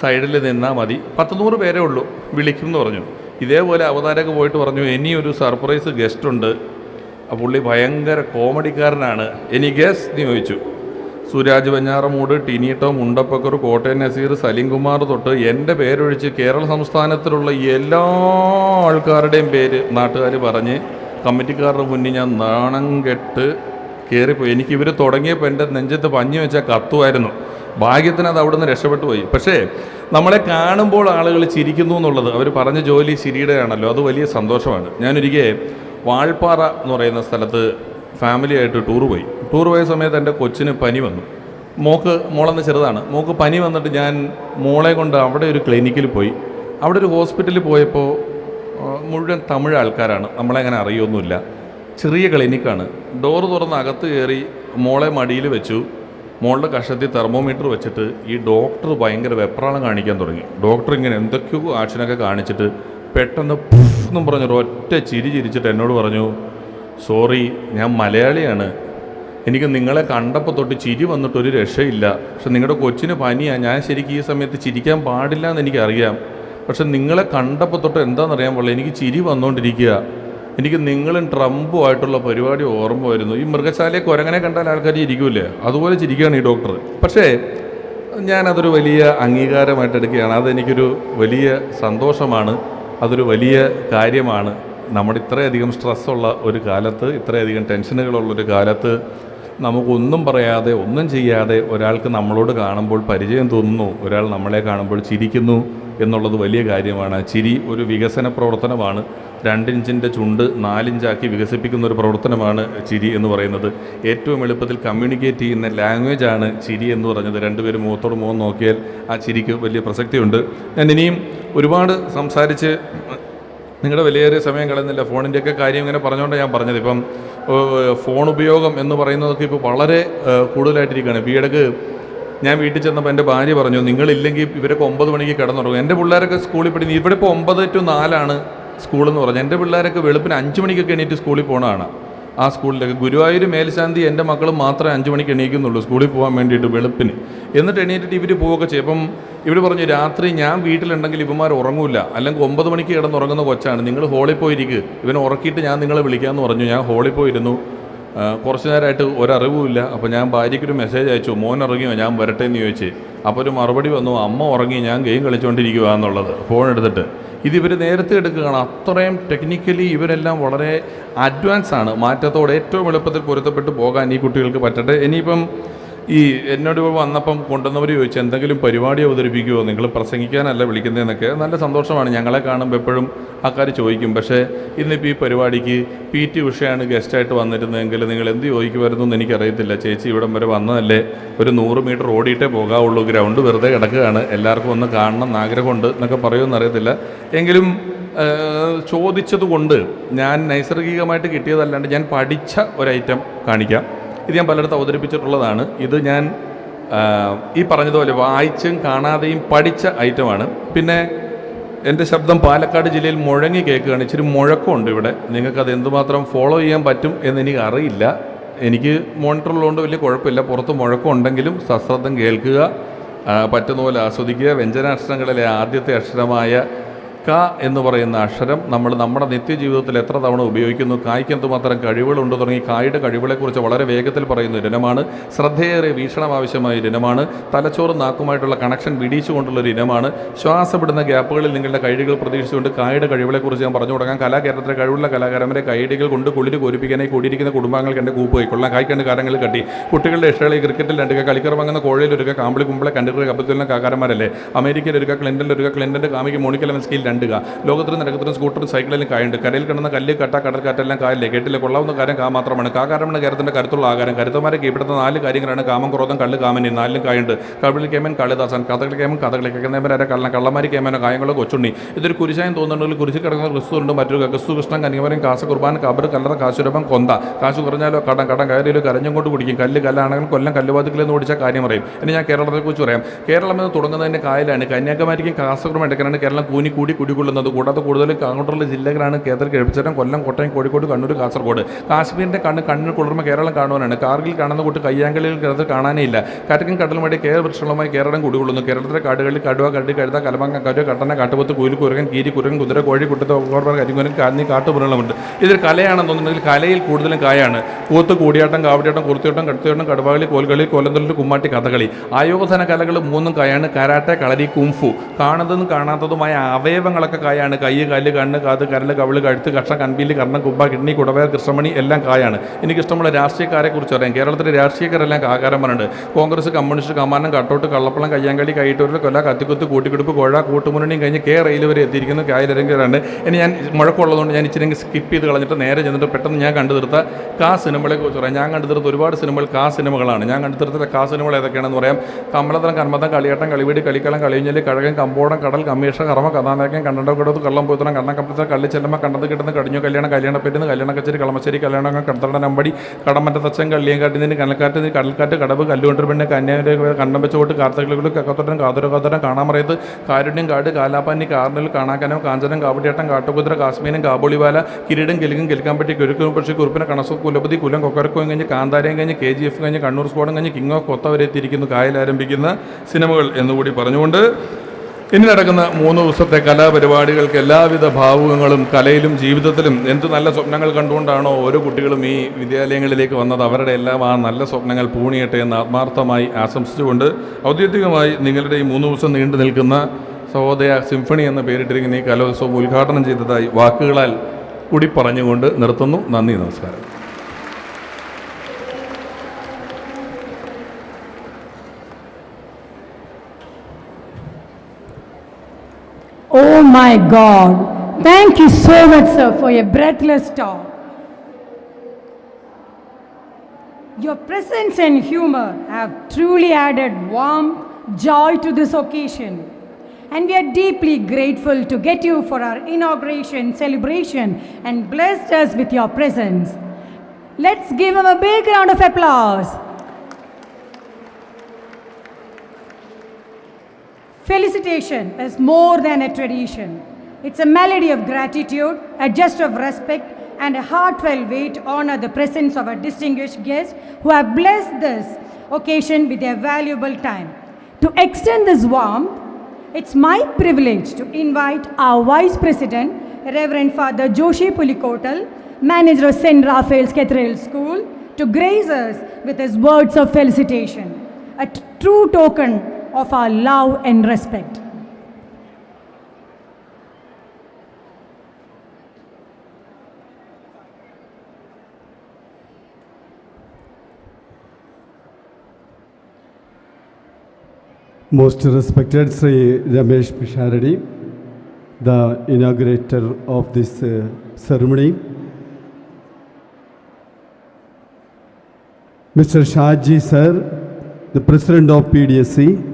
സൈഡിൽ നിന്നാൽ മതി, 10-100 പേരേ ഉള്ളൂ, വിളിക്കും എന്ന് പറഞ്ഞു. ഇതേപോലെ അവതാരക പോയിട്ട് പറഞ്ഞു, ഇനിയൊരു സർപ്രൈസ് ഗസ്റ്റ് ഉണ്ട്, പുള്ളി ഭയങ്കര കോമഡിക്കാരനാണ്, എനി ഗസ് എന്ന് ചോദിച്ചു. സുരാജ് വെഞ്ഞാറമൂട്, ടിനീട്ടോ, മുണ്ടപ്പക്കർ, കോട്ടയം നസീർ, സലീംകുമാർ തൊട്ട് എൻ്റെ പേരൊഴിച്ച് കേരള സംസ്ഥാനത്തിലുള്ള എല്ലാ ആൾക്കാരുടെയും പേര് നാട്ടുകാർ പറഞ്ഞ് കമ്മിറ്റിക്കാരുടെ മുന്നിൽ ഞാൻ നാണം കെട്ട് കയറിപ്പോയി. എനിക്ക് ഇവർ തുടങ്ങിയപ്പോൾ എൻ്റെ നെഞ്ചത്ത് പഞ്ഞി വെച്ചാൽ കത്തുമായിരുന്നു. ഭാഗ്യത്തിന് അത് അവിടെ നിന്ന് രക്ഷപ്പെട്ടു പോയി. പക്ഷേ നമ്മളെ കാണുമ്പോൾ ആളുകൾ ചിരിക്കുന്നു എന്നുള്ളത്, അവർ പറഞ്ഞ ജോലി ചിരിയുടെയാണല്ലോ, അത് വലിയ സന്തോഷമാണ്. ഞാനൊരിക്കൽ വാൾപ്പാറ എന്ന് പറയുന്ന സ്ഥലത്ത് ഫാമിലിയായിട്ട് ടൂർ പോയ സമയത്ത് എൻ്റെ കൊച്ചിന് പനി വന്നു. മോളെന്ന് ചെറുതാണ്, മോൾക്ക് പനി വന്നിട്ട് ഞാൻ മോളെ കൊണ്ട് അവിടെ ഒരു ക്ലിനിക്കിൽ പോയി. അവിടെ ഒരു ഹോസ്പിറ്റലിൽ പോയപ്പോൾ മുഴുവൻ തമിഴ് ആൾക്കാരാണ്, നമ്മളെ അങ്ങനെ അറിയൊന്നുമില്ല. ചെറിയ ക്ലിനിക്കാണ്. ഡോറ് തുറന്ന് അകത്ത് കയറി മോളെ മടിയിൽ വെച്ചു. മോളുടെ കഷത്തിൽ തെർമോമീറ്റർ വെച്ചിട്ട് ഈ ഡോക്ടർ ഭയങ്കര വെപ്രാളം കാണിക്കാൻ തുടങ്ങി. ഡോക്ടർ ഇങ്ങനെ എന്തൊക്കെയോ ആക്ഷനൊക്കെ കാണിച്ചിട്ട് പെട്ടെന്ന് എന്നും പറഞ്ഞൊരു ഒറ്റ ചിരിച്ചിട്ട് എന്നോട് പറഞ്ഞു, സോറി, ഞാൻ മലയാളിയാണ്, എനിക്ക് നിങ്ങളെ കണ്ടപ്പോൾ തൊട്ട് ചിരി വന്നിട്ടൊരു രക്ഷയില്ല, പക്ഷെ നിങ്ങളുടെ കൊച്ചിന് പനിയാണ്, ഞാൻ ശരിക്കും ഈ സമയത്ത് ചിരിക്കാൻ പാടില്ല എന്ന് എനിക്കറിയാം, പക്ഷെ നിങ്ങളെ കണ്ടപ്പോൾ തൊട്ട് എന്താണെന്നറിയാൻ പാടില്ല, എനിക്ക് ചിരി വന്നുകൊണ്ടിരിക്കുക, എനിക്ക് നിങ്ങളും ട്രംപുമായിട്ടുള്ള പരിപാടി ഓർമ്മ വരുന്നു. ഈ മൃഗശാലയെ കുരങ്ങനെ കണ്ടാൽ ആൾക്കാർ ചിരിക്കൂലേ, അതുപോലെ ചിരിക്കുകയാണ് ഈ ഡോക്ടർ. പക്ഷേ ഞാനതൊരു വലിയ അംഗീകാരമായിട്ട് എടുക്കുകയാണ്. അതെനിക്കൊരു വലിയ സന്തോഷമാണ്, അതൊരു വലിയ കാര്യമാണ്. നമ്മുടെ ഇത്രയധികം സ്ട്രെസ്സുള്ള ഒരു കാലത്ത്, ഇത്രയധികം ടെൻഷനുകളുള്ളൊരു കാലത്ത് നമുക്കൊന്നും പറയാതെ ഒന്നും ചെയ്യാതെ ഒരാൾക്ക് നമ്മളോട് കാണുമ്പോൾ പരിചയം തോന്നുന്നു, ഒരാൾ നമ്മളെ കാണുമ്പോൾ ചിരിക്കുന്നു എന്നുള്ളത് വലിയ കാര്യമാണ്. ചിരി ഒരു വികസന പ്രവർത്തനമാണ്. 2 ഇഞ്ചിൻ്റെ ചുണ്ട് 4 ഇഞ്ചാക്കി വികസിപ്പിക്കുന്ന ഒരു പ്രവർത്തനമാണ് ചിരി എന്ന് പറയുന്നത്. ഏറ്റവും എളുപ്പത്തിൽ കമ്മ്യൂണിക്കേറ്റ് ചെയ്യുന്ന ലാംഗ്വേജാണ് ചിരി എന്ന് പറഞ്ഞത്. 2 പേരും മുഖത്തോട് മുഖം നോക്കിയാൽ ആ ചിരിക്ക് വലിയ പ്രസക്തിയുണ്ട്. ഞാൻ ഇനിയും ഒരുപാട് സംസാരിച്ച് നിങ്ങളുടെ വിലയേറിയ സമയം കളയുന്നില്ല. ഫോണിൻ്റെയൊക്കെ കാര്യം ഇങ്ങനെ പറഞ്ഞുകൊണ്ടാണ് ഞാൻ പറഞ്ഞത്. ഇപ്പം ഫോൺ ഉപയോഗം എന്ന് പറയുന്നതൊക്കെ ഇപ്പോൾ വളരെ കൂടുതലായിട്ടിരിക്കുകയാണ്. ഇപ്പോൾ ഈ ഇടയ്ക്ക് ഞാൻ വീട്ടിൽ ചെന്നപ്പോൾ എൻ്റെ ഭാര്യ പറഞ്ഞു, നിങ്ങളില്ലെങ്കിൽ ഇവരൊക്കെ 9 മണിക്ക് കിടന്നുറങ്ങും. എൻ്റെ പിള്ളേരൊക്കെ സ്കൂളിൽ പഠിക്കുന്നു. ഇവിടെ ഇപ്പോൾ 9 to 4 സ്കൂളെന്ന് പറഞ്ഞു. എൻ്റെ പിള്ളേരൊക്കെ വെളുപ്പിന് 5 മണിക്കൊക്കെ എണീറ്റ് സ്കൂളിൽ പോകണതാണ്. ആ സ്കൂളിലൊക്കെ ഗുരുവായൂർ മേൽശാന്തി എൻ്റെ മക്കൾ മാത്രമേ 5 മണിക്ക് എണീക്കുന്നുള്ളൂ സ്കൂളിൽ പോകാൻ വേണ്ടിയിട്ട് വെളുപ്പിന്. എന്നിട്ട് എണീറ്റിട്ട് ഇവർ പോവുകയൊക്കെ ചെയ്യും. അപ്പം ഇവർ പറഞ്ഞു, രാത്രി ഞാൻ വീട്ടിലുണ്ടെങ്കിൽ ഇവന്മാർ ഉറങ്ങൂല, അല്ലെങ്കിൽ 9 മണിക്ക് കിടന്നുറങ്ങുന്ന കൊച്ചാണ്, നിങ്ങൾ ഹോളിൽ പോയിരിക്കുക, ഇവനെ ഉറക്കിയിട്ട് ഞാൻ നിങ്ങളെ വിളിക്കാമെന്ന് പറഞ്ഞു. ഞാൻ ഹോളിൽ പോയിരുന്നു. കുറച്ച് നേരമായിട്ട് ഒരറിവുമില്ല. അപ്പോൾ ഞാൻ ഭാര്യയ്ക്കൊരു മെസ്സേജ് അയച്ചു, മോൻ ഇറങ്ങിയോ, ഞാൻ വരട്ടെ എന്ന് ചോദിച്ച്. അപ്പോൾ ഒരു മറുപടി വന്നു, അമ്മ ഉറങ്ങി, ഞാൻ ഗെയിം കളിച്ചുകൊണ്ടിരിക്കുക എന്നുള്ളത്, ഫോൺ എടുത്തിട്ട്. ഇതിവർ നേരത്തെ എടുക്കുകയാണ്. അത്രയും ടെക്നിക്കലി ഇവരെല്ലാം വളരെ അഡ്വാൻസ് ആണ്. മാറ്റത്തോടെ ഏറ്റവും എളുപ്പത്തിൽ പൊരുത്തപ്പെട്ട് പോകാൻ ഈ കുട്ടികൾക്ക് പറ്റട്ടെ. ഇനിയിപ്പം ഈ എന്നോട് വന്നപ്പം കൊണ്ടുവന്നവർ ചോദിച്ചു, എന്തെങ്കിലും പരിപാടി അവതരിപ്പിക്കുമോ, നിങ്ങൾ പ്രസംഗിക്കാനല്ല വിളിക്കുന്നതെന്നൊക്കെ. നല്ല സന്തോഷമാണ്, ഞങ്ങളെ കാണുമ്പോൾ എപ്പോഴും ആൾക്കാർ ചോദിക്കും. പക്ഷേ ഇന്നിപ്പോൾ ഈ പരിപാടിക്ക് PT ഉഷയാണ് ഗസ്റ്റായിട്ട് വന്നിരുന്നതെങ്കിൽ നിങ്ങൾ എന്ത് ചോദിക്കുമായിരുന്നു എന്ന് എനിക്കറിയത്തില്ല. ചേച്ചി ഇവിടം വരെ വന്നതല്ലേ, ഒരു 100 മീറ്റർ ഓടിയിട്ടേ പോകാവുള്ളൂ, ഗ്രൗണ്ട് വെറുതെ കിടക്കുകയാണ്, എല്ലാവർക്കും ഒന്ന് കാണണം എന്ന് ആഗ്രഹമുണ്ട് എന്നൊക്കെ പറയുമെന്ന് അറിയത്തില്ല. എങ്കിലും ചോദിച്ചതുകൊണ്ട് ഞാൻ നൈസർഗികമായിട്ട് കിട്ടിയതല്ലാണ്ട് ഞാൻ പഠിച്ച ഒരൈറ്റം കാണിക്കാം. ഇത് ഞാൻ പലയിടത്ത് അവതരിപ്പിച്ചിട്ടുള്ളതാണ്. ഇത് ഞാൻ ഈ പറഞ്ഞതുപോലെ വായിച്ചും കാണാതെയും പഠിച്ച ഐറ്റമാണ്. പിന്നെ എൻ്റെ ശബ്ദം പാലക്കാട് ജില്ലയിൽ മുഴങ്ങി കേൾക്കുകയാണ്. ഇച്ചിരി മുഴക്കമുണ്ട് ഇവിടെ. നിങ്ങൾക്കത് എന്തുമാത്രം ഫോളോ ചെയ്യാൻ പറ്റും എന്നെനിക്ക് അറിയില്ല. എനിക്ക് മോണിറ്ററിലുകൊണ്ട് വലിയ കുഴപ്പമില്ല. പുറത്ത് മുഴക്കമുണ്ടെങ്കിലും സശ്രദ്ധം കേൾക്കുക, പറ്റുന്ന പോലെ ആസ്വദിക്കുക. വ്യഞ്ജനാക്ഷരങ്ങളിലെ ആദ്യത്തെ അക്ഷരമായ ക എന്ന് പറയുന്ന അക്ഷരം നമ്മൾ നമ്മുടെ നിത്യജീവിതത്തിൽ എത്ര തവണ ഉപയോഗിക്കുന്നു, കായ്ക്ക് എന്തുമാത്രം കഴിവുകളുണ്ട് തുടങ്ങി കായുടെ കഴിവുകളെക്കുറിച്ച് വളരെ വേഗത്തിൽ പറയുന്ന ഒരു ഇനമാണ്. ശ്രദ്ധയേറെ വീക്ഷണം ആവശ്യമായ ഒരു ഇനമാണ്. തലച്ചോറും നാക്കുമായിട്ടുള്ള കണക്ഷൻ വിടിച്ചുകൊണ്ടുള്ളൊരു ഇനമാണ്. ശ്വാസപ്പെടുന്ന ഗ്യാപ്പുകളിൽ നിങ്ങളുടെ കഴിവുകൾ പ്രതീക്ഷിച്ചുകൊണ്ട് കായുടെ കഴിവുകളെക്കുറിച്ച് ഞാൻ പറഞ്ഞു തുടങ്ങാം. കലാകേരളത്തിലെ കഴിവുള്ള കലാകാരന്മാരെ കൈഡികൾ കൊണ്ട് കുളിര് കോരിപ്പിക്കാനായി കൂടിയിരിക്കുന്ന കുടുംബാംഗങ്ങൾക്ക് എൻ്റെ കൂപ്പ് കൊള്ളാം, കായ്ക്കണ്ട് കാരങ്ങളിൽ കട്ടി, കുട്ടികളുടെ ഇഷ്ടകളി ക്രിക്കറ്റിൽ രണ്ടുക കളിക്കറങ്ങുന്ന കോഴയിൽ ഒരുക്ക കാമ്പിളി കുമ്പളെ കണ്ടിട്ട് കപ്പത്തിലുള്ള കാക്കാരന്മാരല്ലേ. അമേരിക്കയിൽ ഒരുക്ക ക്ലിൻ്റനിൽ ഒരുക്ക ക്ലിൻ്റൻ്റെ കാമിക്ക് മോണിക്ക ലെവൻസ്കിയിൽ രണ്ടുക. ലോകത്തിലും നിരക്കത്തിലും സ്കൂട്ടറും സൈക്കിളിലും കായുണ്ട്. കരയിൽ കിടന്ന കല്ല് കട്ട കടൽക്കാറ്റെല്ലാം കായല്ലേ. കേട്ടില്ല കൊള്ളാവുന്ന കാര്യം കാ മാത്രമാണ്. കാകാരമാണ് കേരളത്തിൻ്റെ കരുത്തുള്ള ആകാരം. കരുത്തമാരെ കീഴ്പ്പെടുന്ന 4 കാര്യങ്ങളാണ് കാമം, ക്രോധം, കള്ള്, കാമനി. 4ലും കായുണ്ട്. കവിളി കേമൻ, കാളിദാസൻ, കഥകളി കേമൻ, കഥകളി കേൾക്കുന്നവരെ കള്ളമാരി കേമനോ കായങ്ങളോ കൊച്ചുണ്ണി. ഇതൊരു കുരിശായം തോന്നുന്നുണ്ടെങ്കിൽ കുരിശി കിടക്കുന്ന ക്രിസ്തുണ്ട്. മറ്റൊരു ക്രിസ്തു കൃഷ്ണൻ, കനിമരം, കാസ കുർബാൻ, കബർ, കല്ലറ, കാശുരഭം, കൊന്ത. കാശു കുറഞ്ഞാലോ കടം കയറിയാലോ കരഞ്ഞും കൊണ്ട് കുടിക്കും. കല്ല് കല്ലാണെങ്കിൽ കൊല്ലം കല്ലുവാതിക്കലെന്ന് ഓടിച്ച കാര്യം പറയും. ഇനി ഞാൻ കേരളത്തെക്കുറിച്ച് പറയാം. കേരളം എന്ന് തുടങ്ങുന്നതിൻ്റെ കായലാണ്. കന്യാകുമാരിക്കും കാസർഗോഡും ഇടയ്ക്കാണ് കേരളം കൂടി കുടികൊള്ളുന്നത്. കൂടാതെ കൂടുതലും അങ്ങോട്ടുള്ള ജില്ലകളാണ് കേരളത്തിൽ കിഴപ്പിച്ചേരം, കൊല്ലം, കോട്ടയം, കോഴിക്കോട്, കണ്ണൂർ, കാസർഗോഡ്. കാശ്മീരിൻ്റെ കണ്ണിൽ കുളിർമ കേരളം കാണുവാനാണ്. കാർഗിൽ കാണുന്ന കൂട്ട് കയ്യാങ്കളിയിൽ കേരളത്തിൽ കാണാനേ ഇല്ല. കാറ്റക്കും കടലുമടി വൃക്ഷങ്ങളുമായി കേരളം കുടികൊള്ളുന്നു. കേരളത്തിലെ കാടുകളിൽ കടുവ, കരടി, കഴുത, കലമങ്ങ, കരു, കട്ടന, കാട്ടുപോത്ത്, കുയിൽ, കുരകൻ, കീരി, കുരകൻ, കുതിര, കോഴി, കുട്ടത്ത്, ഓർമ്മ, കരിങ്കുരൻ, കാന്നി, കാട്ടുമൃഗങ്ങളുണ്ട്. ഇതൊരു കലയാണെന്ന് തോന്നുന്നുണ്ടെങ്കിൽ കലയിൽ കൂടുതലും കായാണ്. കൂത്ത്, കൂടിയാട്ടം, കാവടിയാട്ടം, കുർത്തിയോട്ടം, കടുത്തിയോട്ടം, കടുവാകളി, കോൽകളി, കോലന്തൊല്ലി, കുമ്മാട്ടി, കഥകളി. ആയോധന കലകൾ 3 കായാണ്. കരാട്ടെ, കളരി, കുംഫു. കാണുന്നതും കാണാത്തതുമായ അവയവങ്ങളൊക്കെ കായാണ്. കൈ, കല്ല്, കണ്ണ്, കാത്, കരല്, കവിള്, കഴുത്ത്, കക്ഷ, കൺപീലി, കർണം, കുമ്പ, കിഡ്നി, കുടവയർ, കൃഷ്ണമണി എല്ലാം കായാണ്. എനിക്കിഷ്ടമുള്ള രാഷ്ട്രീയക്കാരെ കുറിച്ച് പറയാം. കേരളത്തിലെ രാഷ്ട്രീയക്കാരെല്ലാം കാകാരന്മാരുണ്ട്. കോൺഗ്രസ്, കമ്മ്യൂണിസ്റ്റ്, കമാനം, കട്ടോട്ട്, കള്ളപ്പളം, കയ്യാങ്കളി, കൈയിട്ടൂരിൽ, കൊല്ല, കത്തിക്കുത്ത്, കൂട്ടിക്കുടുപ്പ്, കോഴ, കൂട്ടുമുന്നണിയും കഴിഞ്ഞ് റെയിൽ വരെ എത്തിയിരിക്കുന്ന കായലിറങ്ങിയവരാണ്. ഇനി ഞാൻ മുഴക്കമുള്ളതുകൊണ്ട് ഞാൻ ഇച്ചിരി സ്കിപ്പ് ചെയ്ത് കളഞ്ഞിട്ട് നേരെ ചെന്നിട്ട് പെട്ടെന്ന് ഞാൻ കണ്ടു തീർത്ത സിനിമകളെ കുറിച്ച് പറയാം. ഞാൻ കണ്ടു തീർത്ത ഒരുപാട് സിനിമകൾ സിനിമകളാണ്. ഞാൻ കണ്ടു തീർത്ത സിനിമകൾ ഏതൊക്കെയാണെന്ന് പറയാം. കമലതരം, കർമ്മതം, കളിയാട്ടം, കളിവീട്, കളിക്കളം, കളിഞ്ഞല്, കഴകൻ, കമ്പോടം, കടൽ, കമ്മീഷ, കർമ്മ, കഥാനായകൻ, കണ്ടണ്ടക്കടത്ത്, കള്ളം പോത്തണം, കണ്ണം കപ്പത്ത, കള്ളിച്ചെല്ലമ്മ, കണ്ടത് കിട്ടുന്ന കടിഞ്ഞു കല്യാണം, കല്യാണപ്പെരുന്ന്, കല്യാണ കച്ചേരി, കളമശ്ശേരി കല്യാണം, കടത്തട നമ്പടി, കടമറ്റ തച്ചൻ, കള്ളിയങ്കാട്ടിന്, കനൽക്കാറ്റ്, കടൽക്കാറ്റ്, കടവ്, കല്ലുകൊണ്ടൊരു പെണ്ണ്, കന്യാവിൻ്റെ കണ്ടം വെച്ചോട്ട്, കാർത്തകളിൽ, കക്കത്തോട്ടൻ, കാതുരകാതരം, കാണാമറയത്ത്, കാരുണ്യം, കാട്, കാലാപ്പാനി, കാർണൽ, കാണാക്കനം, കാഞ്ചനം, കാവടിയാട്ടം, കാട്ടുകുതിര, കാശ്മീരം, കാബോളിവാല, കിരീടം, കെലുകും, കെൽക്കാമ്പറ്റി, കുരുക്കും, പക്ഷി, കുറുപ്പിനെ, കണസു, കുലപതി, കുലം, കൊക്കരക്കോയും കഴിഞ്ഞ്, കാന്താരയും കഴിഞ്ഞ്, KGF കഴിഞ്ഞ്, കണ്ണൂർ സ്കോഡും കഴിഞ്ഞ്, കിങ് ഓഫ് കൊത്ത വരെ എത്തിയിരിക്കുന്നു കായൽ ആരംഭിക്കുന്ന സിനിമകൾ എന്നുകൂടി പറഞ്ഞുകൊണ്ട് ഇനി നടക്കുന്ന 3 ദിവസത്തെ കലാപരിപാടികൾക്ക് എല്ലാവിധ ഭാവുകങ്ങളും കലയിലും ജീവിതത്തിലും എന്ത് നല്ല സ്വപ്നങ്ങൾ കണ്ടുകൊണ്ടാണോ ഓരോ കുട്ടികളും ഈ വിദ്യാലയങ്ങളിലേക്ക് വന്നത്, അവരുടെ എല്ലാം ആ നല്ല സ്വപ്നങ്ങൾ പൂണിയട്ടെ എന്ന് ആത്മാർത്ഥമായി ആശംസിച്ചുകൊണ്ട് ഔദ്യോഗികമായി നിങ്ങളുടെ ഈ 3 ദിവസം നീണ്ടു നിൽക്കുന്ന സഹോദയ സിംഫണി എന്ന പേരിട്ടിരിക്കുന്ന ഈ കലോത്സവം ഉദ്ഘാടനം ചെയ്തതായി വാക്കുകളാൽ കൂടി പറഞ്ഞുകൊണ്ട് നിർത്തുന്നു. നന്ദി, നമസ്കാരം. Oh my God. Thank you so much, sir, for your breathless talk. Your presence and humor have truly added warmth, joy to this occasion. And we are deeply grateful to get you for our inauguration celebration and blessed us with your presence. Let's give him a big round of applause. Felicitation is more than a tradition. It's a melody of gratitude, a gesture of respect, and a heartfelt way to honor the presence of our distinguished guests who have blessed this occasion with their valuable time. To extend this warmth, it's my privilege to invite our Vice President, Reverend Father Joshi Pulikotal, Manager of St. Raphael's Cathedral School, to grace us with his words of felicitation, a true token of our love and respect. Most respected Sri Ramesh Pisharadi, the inaugurator of this ceremony, Mr. Shaji sir, the President of PDSC,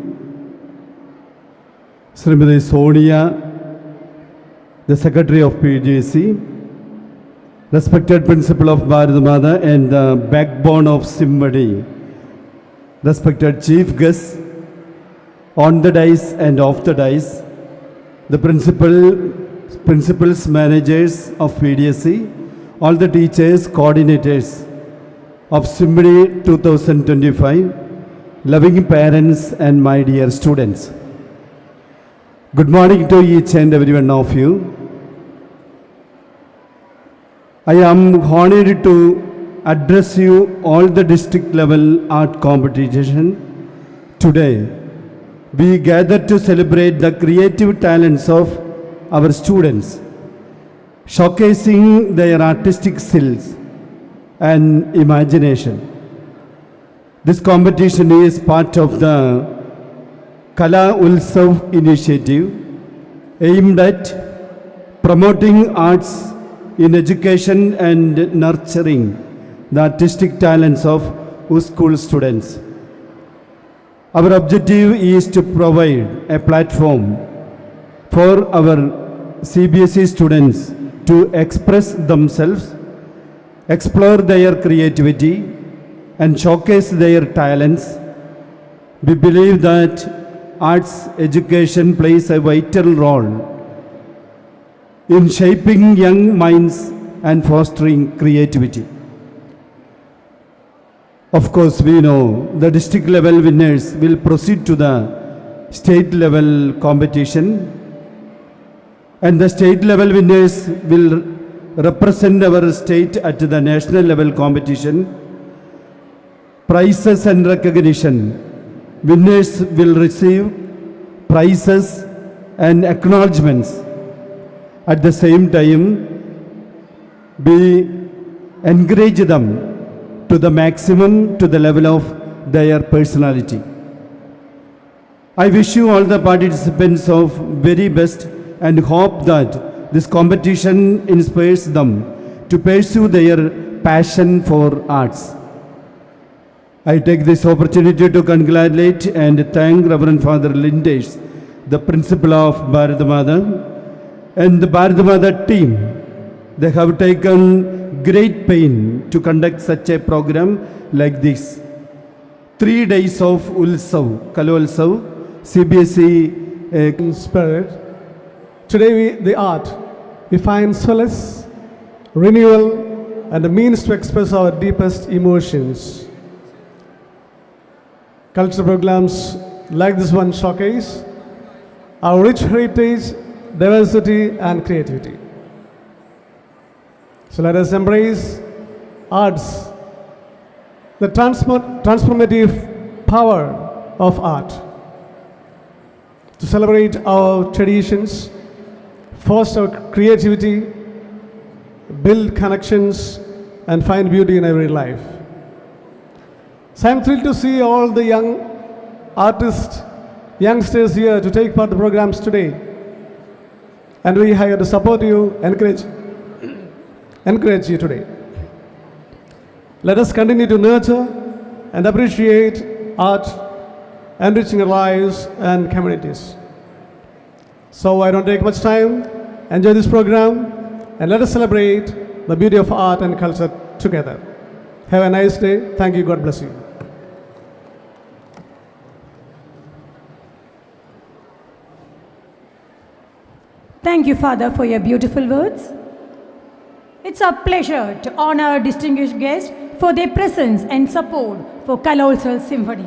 Srimati Sonia, the Secretary of PDSC, respected Principal of Bharathamatha and the backbone of Symphony, respected Chief Guests, on the dais and off the dais, the principals, managers of PDSC, all the teachers, coordinators of Symphony 2025, loving parents and my dear students. Good morning to each and every one of you. I am honored to address you all the district level art competition today. We gather to celebrate the creative talents of our students, showcasing their artistic skills and imagination. This competition is part of the Kalotsav initiative aimed at promoting arts in education and nurturing the artistic talents of school students. Our objective is to provide a platform for our CBSE students to express themselves, explore their creativity, and showcase their talents. We believe that arts education plays a vital role in shaping young minds and fostering creativity. Of course, we know the district level winners will proceed to the state level competition, and the state level winners will represent our state at the national level competition. Prizes and recognition. Winners will receive prizes and acknowledgements. At the same time, we encourage them to the maximum, to the level of their personality. I wish you all the participants of very best and hope that this competition inspires them to pursue their passion for arts. I take this opportunity to congratulate and thank Reverend Father Lindesh, the principal of Bharathamatha, and the Bharathamatha team. They have taken great pain to conduct such a program like this. 3 days of Ulsav, Kalotsav, CBSE in spirit. Today, the art, we find solace, renewal, and a means to express our deepest emotions. Cultural programs like this one showcase our rich heritage, diversity, and creativity. So let us embrace arts, the transformative power of art, to celebrate our traditions, foster creativity, build connections, and find beauty in every life. So I'm thrilled to see all the young artists, youngsters here to take part in the programs today. And we are here to support you, encourage you today. Let us continue to nurture and appreciate art, enriching our lives and communities. So I don't take much time. Enjoy this program and let us celebrate the beauty of art and culture together. Have a nice day. Thank you. God bless you. Thank you, Father, for your beautiful words. It's a pleasure to honor our distinguished guests for their presence and support for Kalotsav Symphony.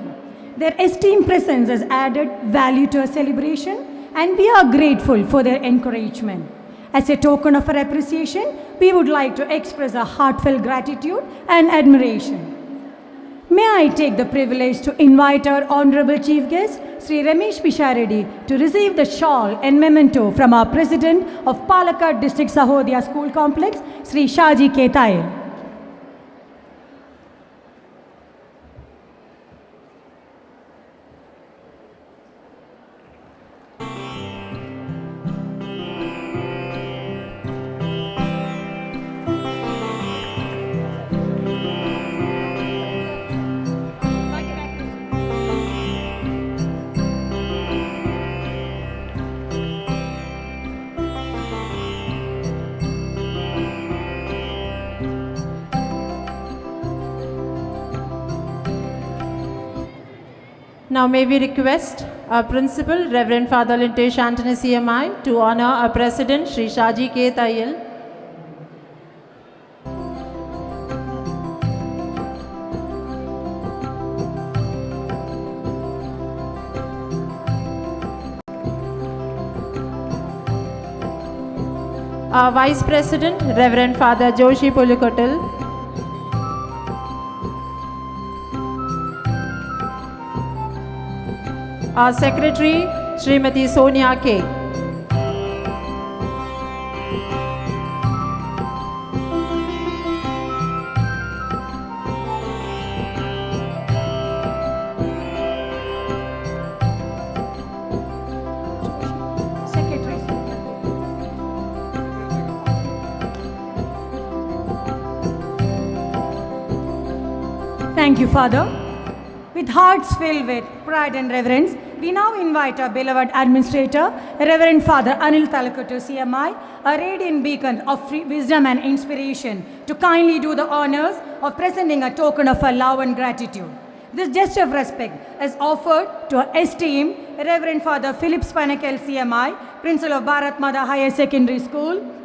Their esteemed presence has added value to our celebration, and we are grateful for their encouragement. As a token of our appreciation, we would like to express our heartfelt gratitude and admiration. May I take the privilege to invite our Honorable Chief Guest, Sri Ramesh Pishareddy, to receive the shawl and memento from our President of PALAKKAD District Sahodaya School Complex, Sri Shaji K. Tayal. Now may we request our Principal, Reverend Father Lintesh Antony CMI, to honor our President, Sri Shaji K. Tayal. Our Vice President, Reverend Father Joshi Pulikotil. Our Secretary, Srimati Sonia K. Thank you, Father. With hearts filled with pride and reverence, we now invite our beloved Administrator, Reverend Father Anil Talakottu CMI, a radiant beacon of wisdom and inspiration, to kindly do the honors of presenting a token of our love and gratitude. This gesture of respect is offered to our esteemed Reverend Father Philip Spanakel CMI, Principal of Bharathamatha Higher Secondary School,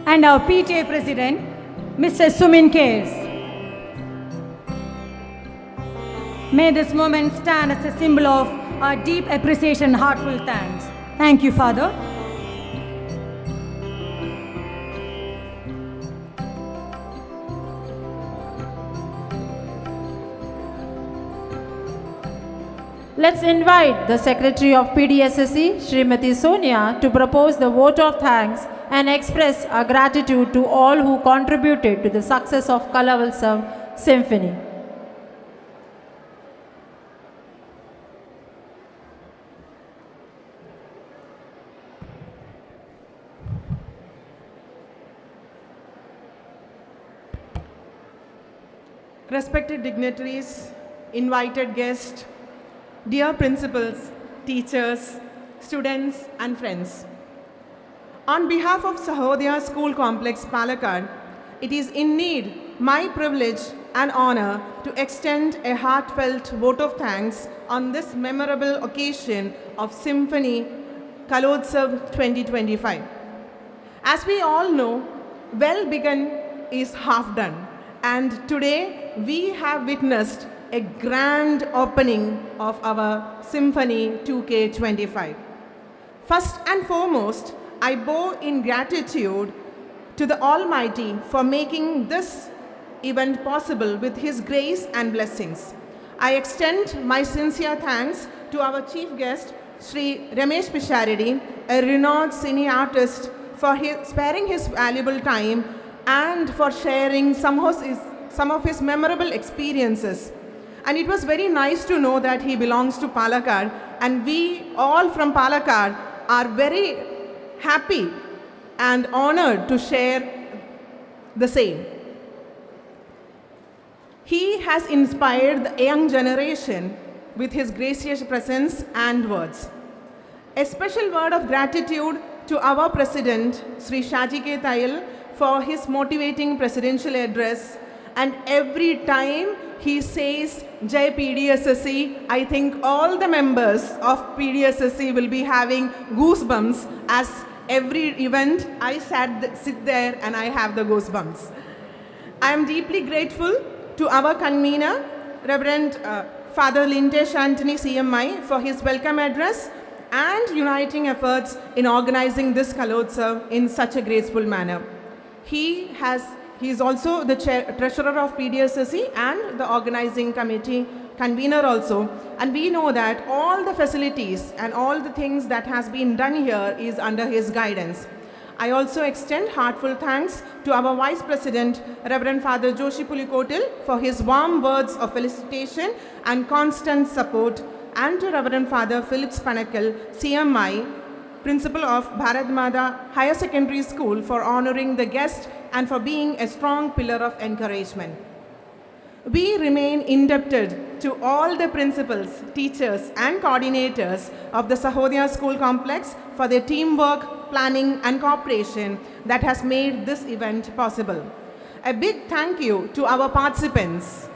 and our PTA President, Mr. Sumin Kers. May this moment stand as a symbol of our deep appreciation and heartfelt thanks. Thank you, Father. Let's invite the Secretary of PDSSE, Srimati Sonia, to propose the vote of thanks and express our gratitude to all who contributed to the success of Kalotsav Symphony. Respected dignitaries, invited guests, dear principals, teachers, students and friends. On behalf of Sahodaya School Complex, PALAKKAD, it is indeed my privilege and honor to extend a heartfelt vote of thanks on this memorable occasion of Symphony Kalotsav 2025. As we all know, well begun is half done, and today we have witnessed a grand opening of our Symphony 2K25. First and foremost, I bow in gratitude to the Almighty for making this event possible with His grace and blessings. I extend my sincere thanks to our chief guest, Sri Ramesh Pisharidi, a renowned cine artist, for sparing his valuable time and for sharing some of his memorable experiences. And it was very nice to know that he belongs to PALAKKAD, and we all from PALAKKAD are very happy and honored to share the same. He has inspired the young generation with his gracious presence and words. A special word of gratitude to our President, Sri Shaji K. Tayal, for his motivating presidential address. And every time he says Jai PDSSE, I think all the members of PDSSE will be having goosebumps, as every event I sit there and I have the goosebumps. I am deeply grateful to our convener, Reverend Father Lintesh Anthony CMI, for his welcome address and uniting efforts in organizing this Kalotsav in such a graceful manner. He is also the treasurer of PDSSE and the organizing committee convener also, and we know that all the facilities and all the things that has been done here is under his guidance. I also extend heartfelt thanks to our Vice President, Reverend Father Joshi Pulikotil, for his warm words of felicitation and constant support, and to Reverend Father Philip Spanakel, CMI, Principal of Bharathamatha Higher Secondary School, for honoring the guest and for being a strong pillar of encouragement. We remain indebted to all the principals, teachers and coordinators of the Sahodaya School Complex for their teamwork, planning and cooperation that has made this event possible. A big thank you to our participants,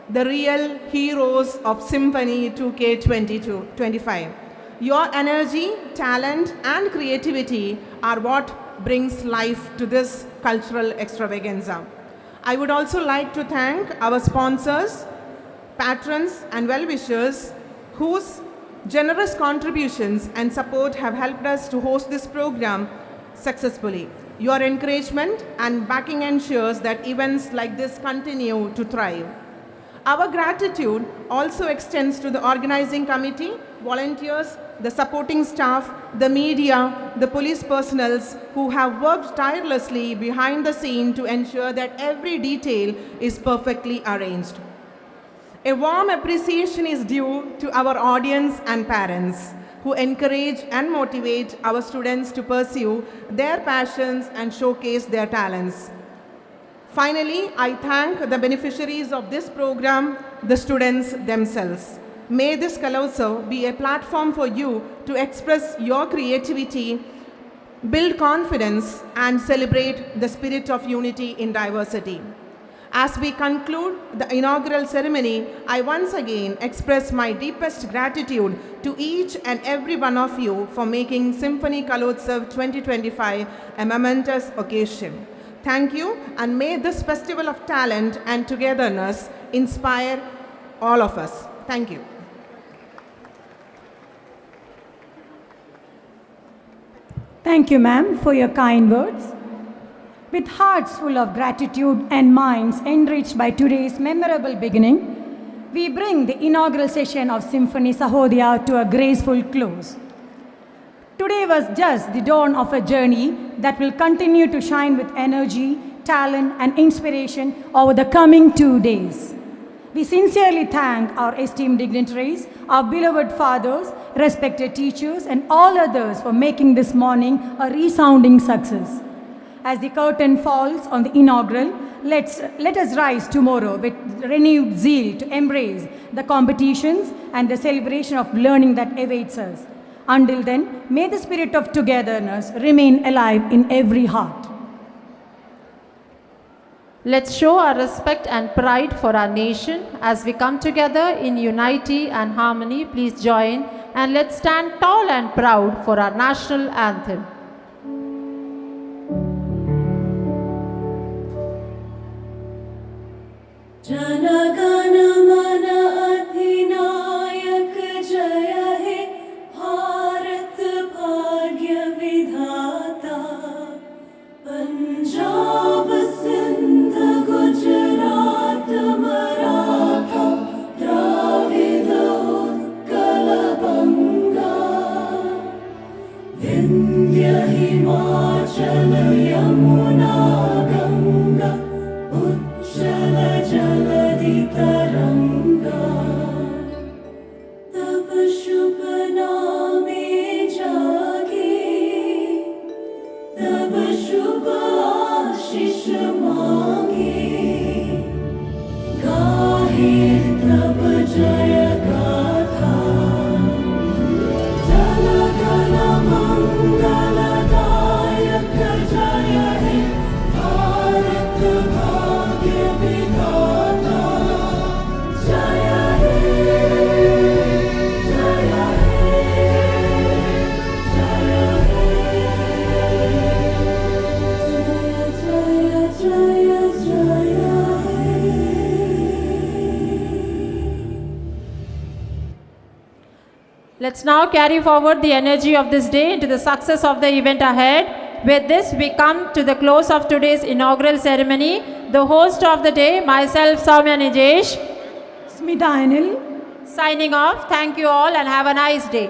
the real heroes of Symphony 2K25. Your energy, talent and creativity are what brings life to this cultural extravaganza. I would also like to thank our sponsors, patrons and well-wishers whose generous contributions and support have helped us to host this program successfully. Your encouragement and backing ensures that events like this continue to thrive. Our gratitude also extends to the organizing committee, volunteers, the supporting staff, the media, the police personnel who have worked tirelessly behind the scene to ensure that every detail is perfectly arranged. A warm appreciation is due to our audience and parents who encourage and motivate our students to pursue their passions and showcase their talents. Finally, I thank the beneficiaries of this program, the students themselves. May this Kalotsav be a platform for you to express your creativity, build confidence, and celebrate the spirit of unity in diversity. As we conclude the inaugural ceremony, I once again express my deepest gratitude to each and every one of you for making Symphony Kalotsav 2025 a momentous occasion. Thank you, and may this festival of talent and togetherness inspire all of us. Thank you. Thank you, ma'am, for your kind words. With hearts full of gratitude and minds enriched by today's memorable beginning, we bring the inaugural session of Symphony Sahodaya to a graceful close. Today was just the dawn of a journey that will continue to shine with energy, talent, and inspiration over the coming 2 days. We sincerely thank our esteemed dignitaries, our beloved fathers, respected teachers, and all others for making this morning a resounding success. As the curtain falls on the inaugural, let us rise tomorrow with renewed zeal to embrace the competitions and the celebration of learning that awaits us. Until then, may the spirit of togetherness remain alive in every heart. Let's show our respect and pride for our nation as we come together in unity and harmony. Please join and let's stand tall and proud for our national anthem. Jana Gana Mana Adhinayak Jaya He Bharat Bhagya Vidhata Punjab Sindh Gujarat Maratha Dravida Utkal Banga Vindhya Himachal Yamuna Ganga Jala Jaladi Taranga Tab Shubh Naame Jage Tab Shubh Ashish Mange Gahe Tab Jaya Gatha Jala Gala Mangala Dayak Jaya He Bharat Bhagya Vidhata Jaya He Jaya He Jaya He Jaya Jaya Jaya He. Let's now carry forward the energy of this day into the success of the event ahead. With this, we come to the close of today's inaugural ceremony. The host of the day, myself, Soumya Nijesh, Smita Anil. signing off. Thank you all and have a nice day.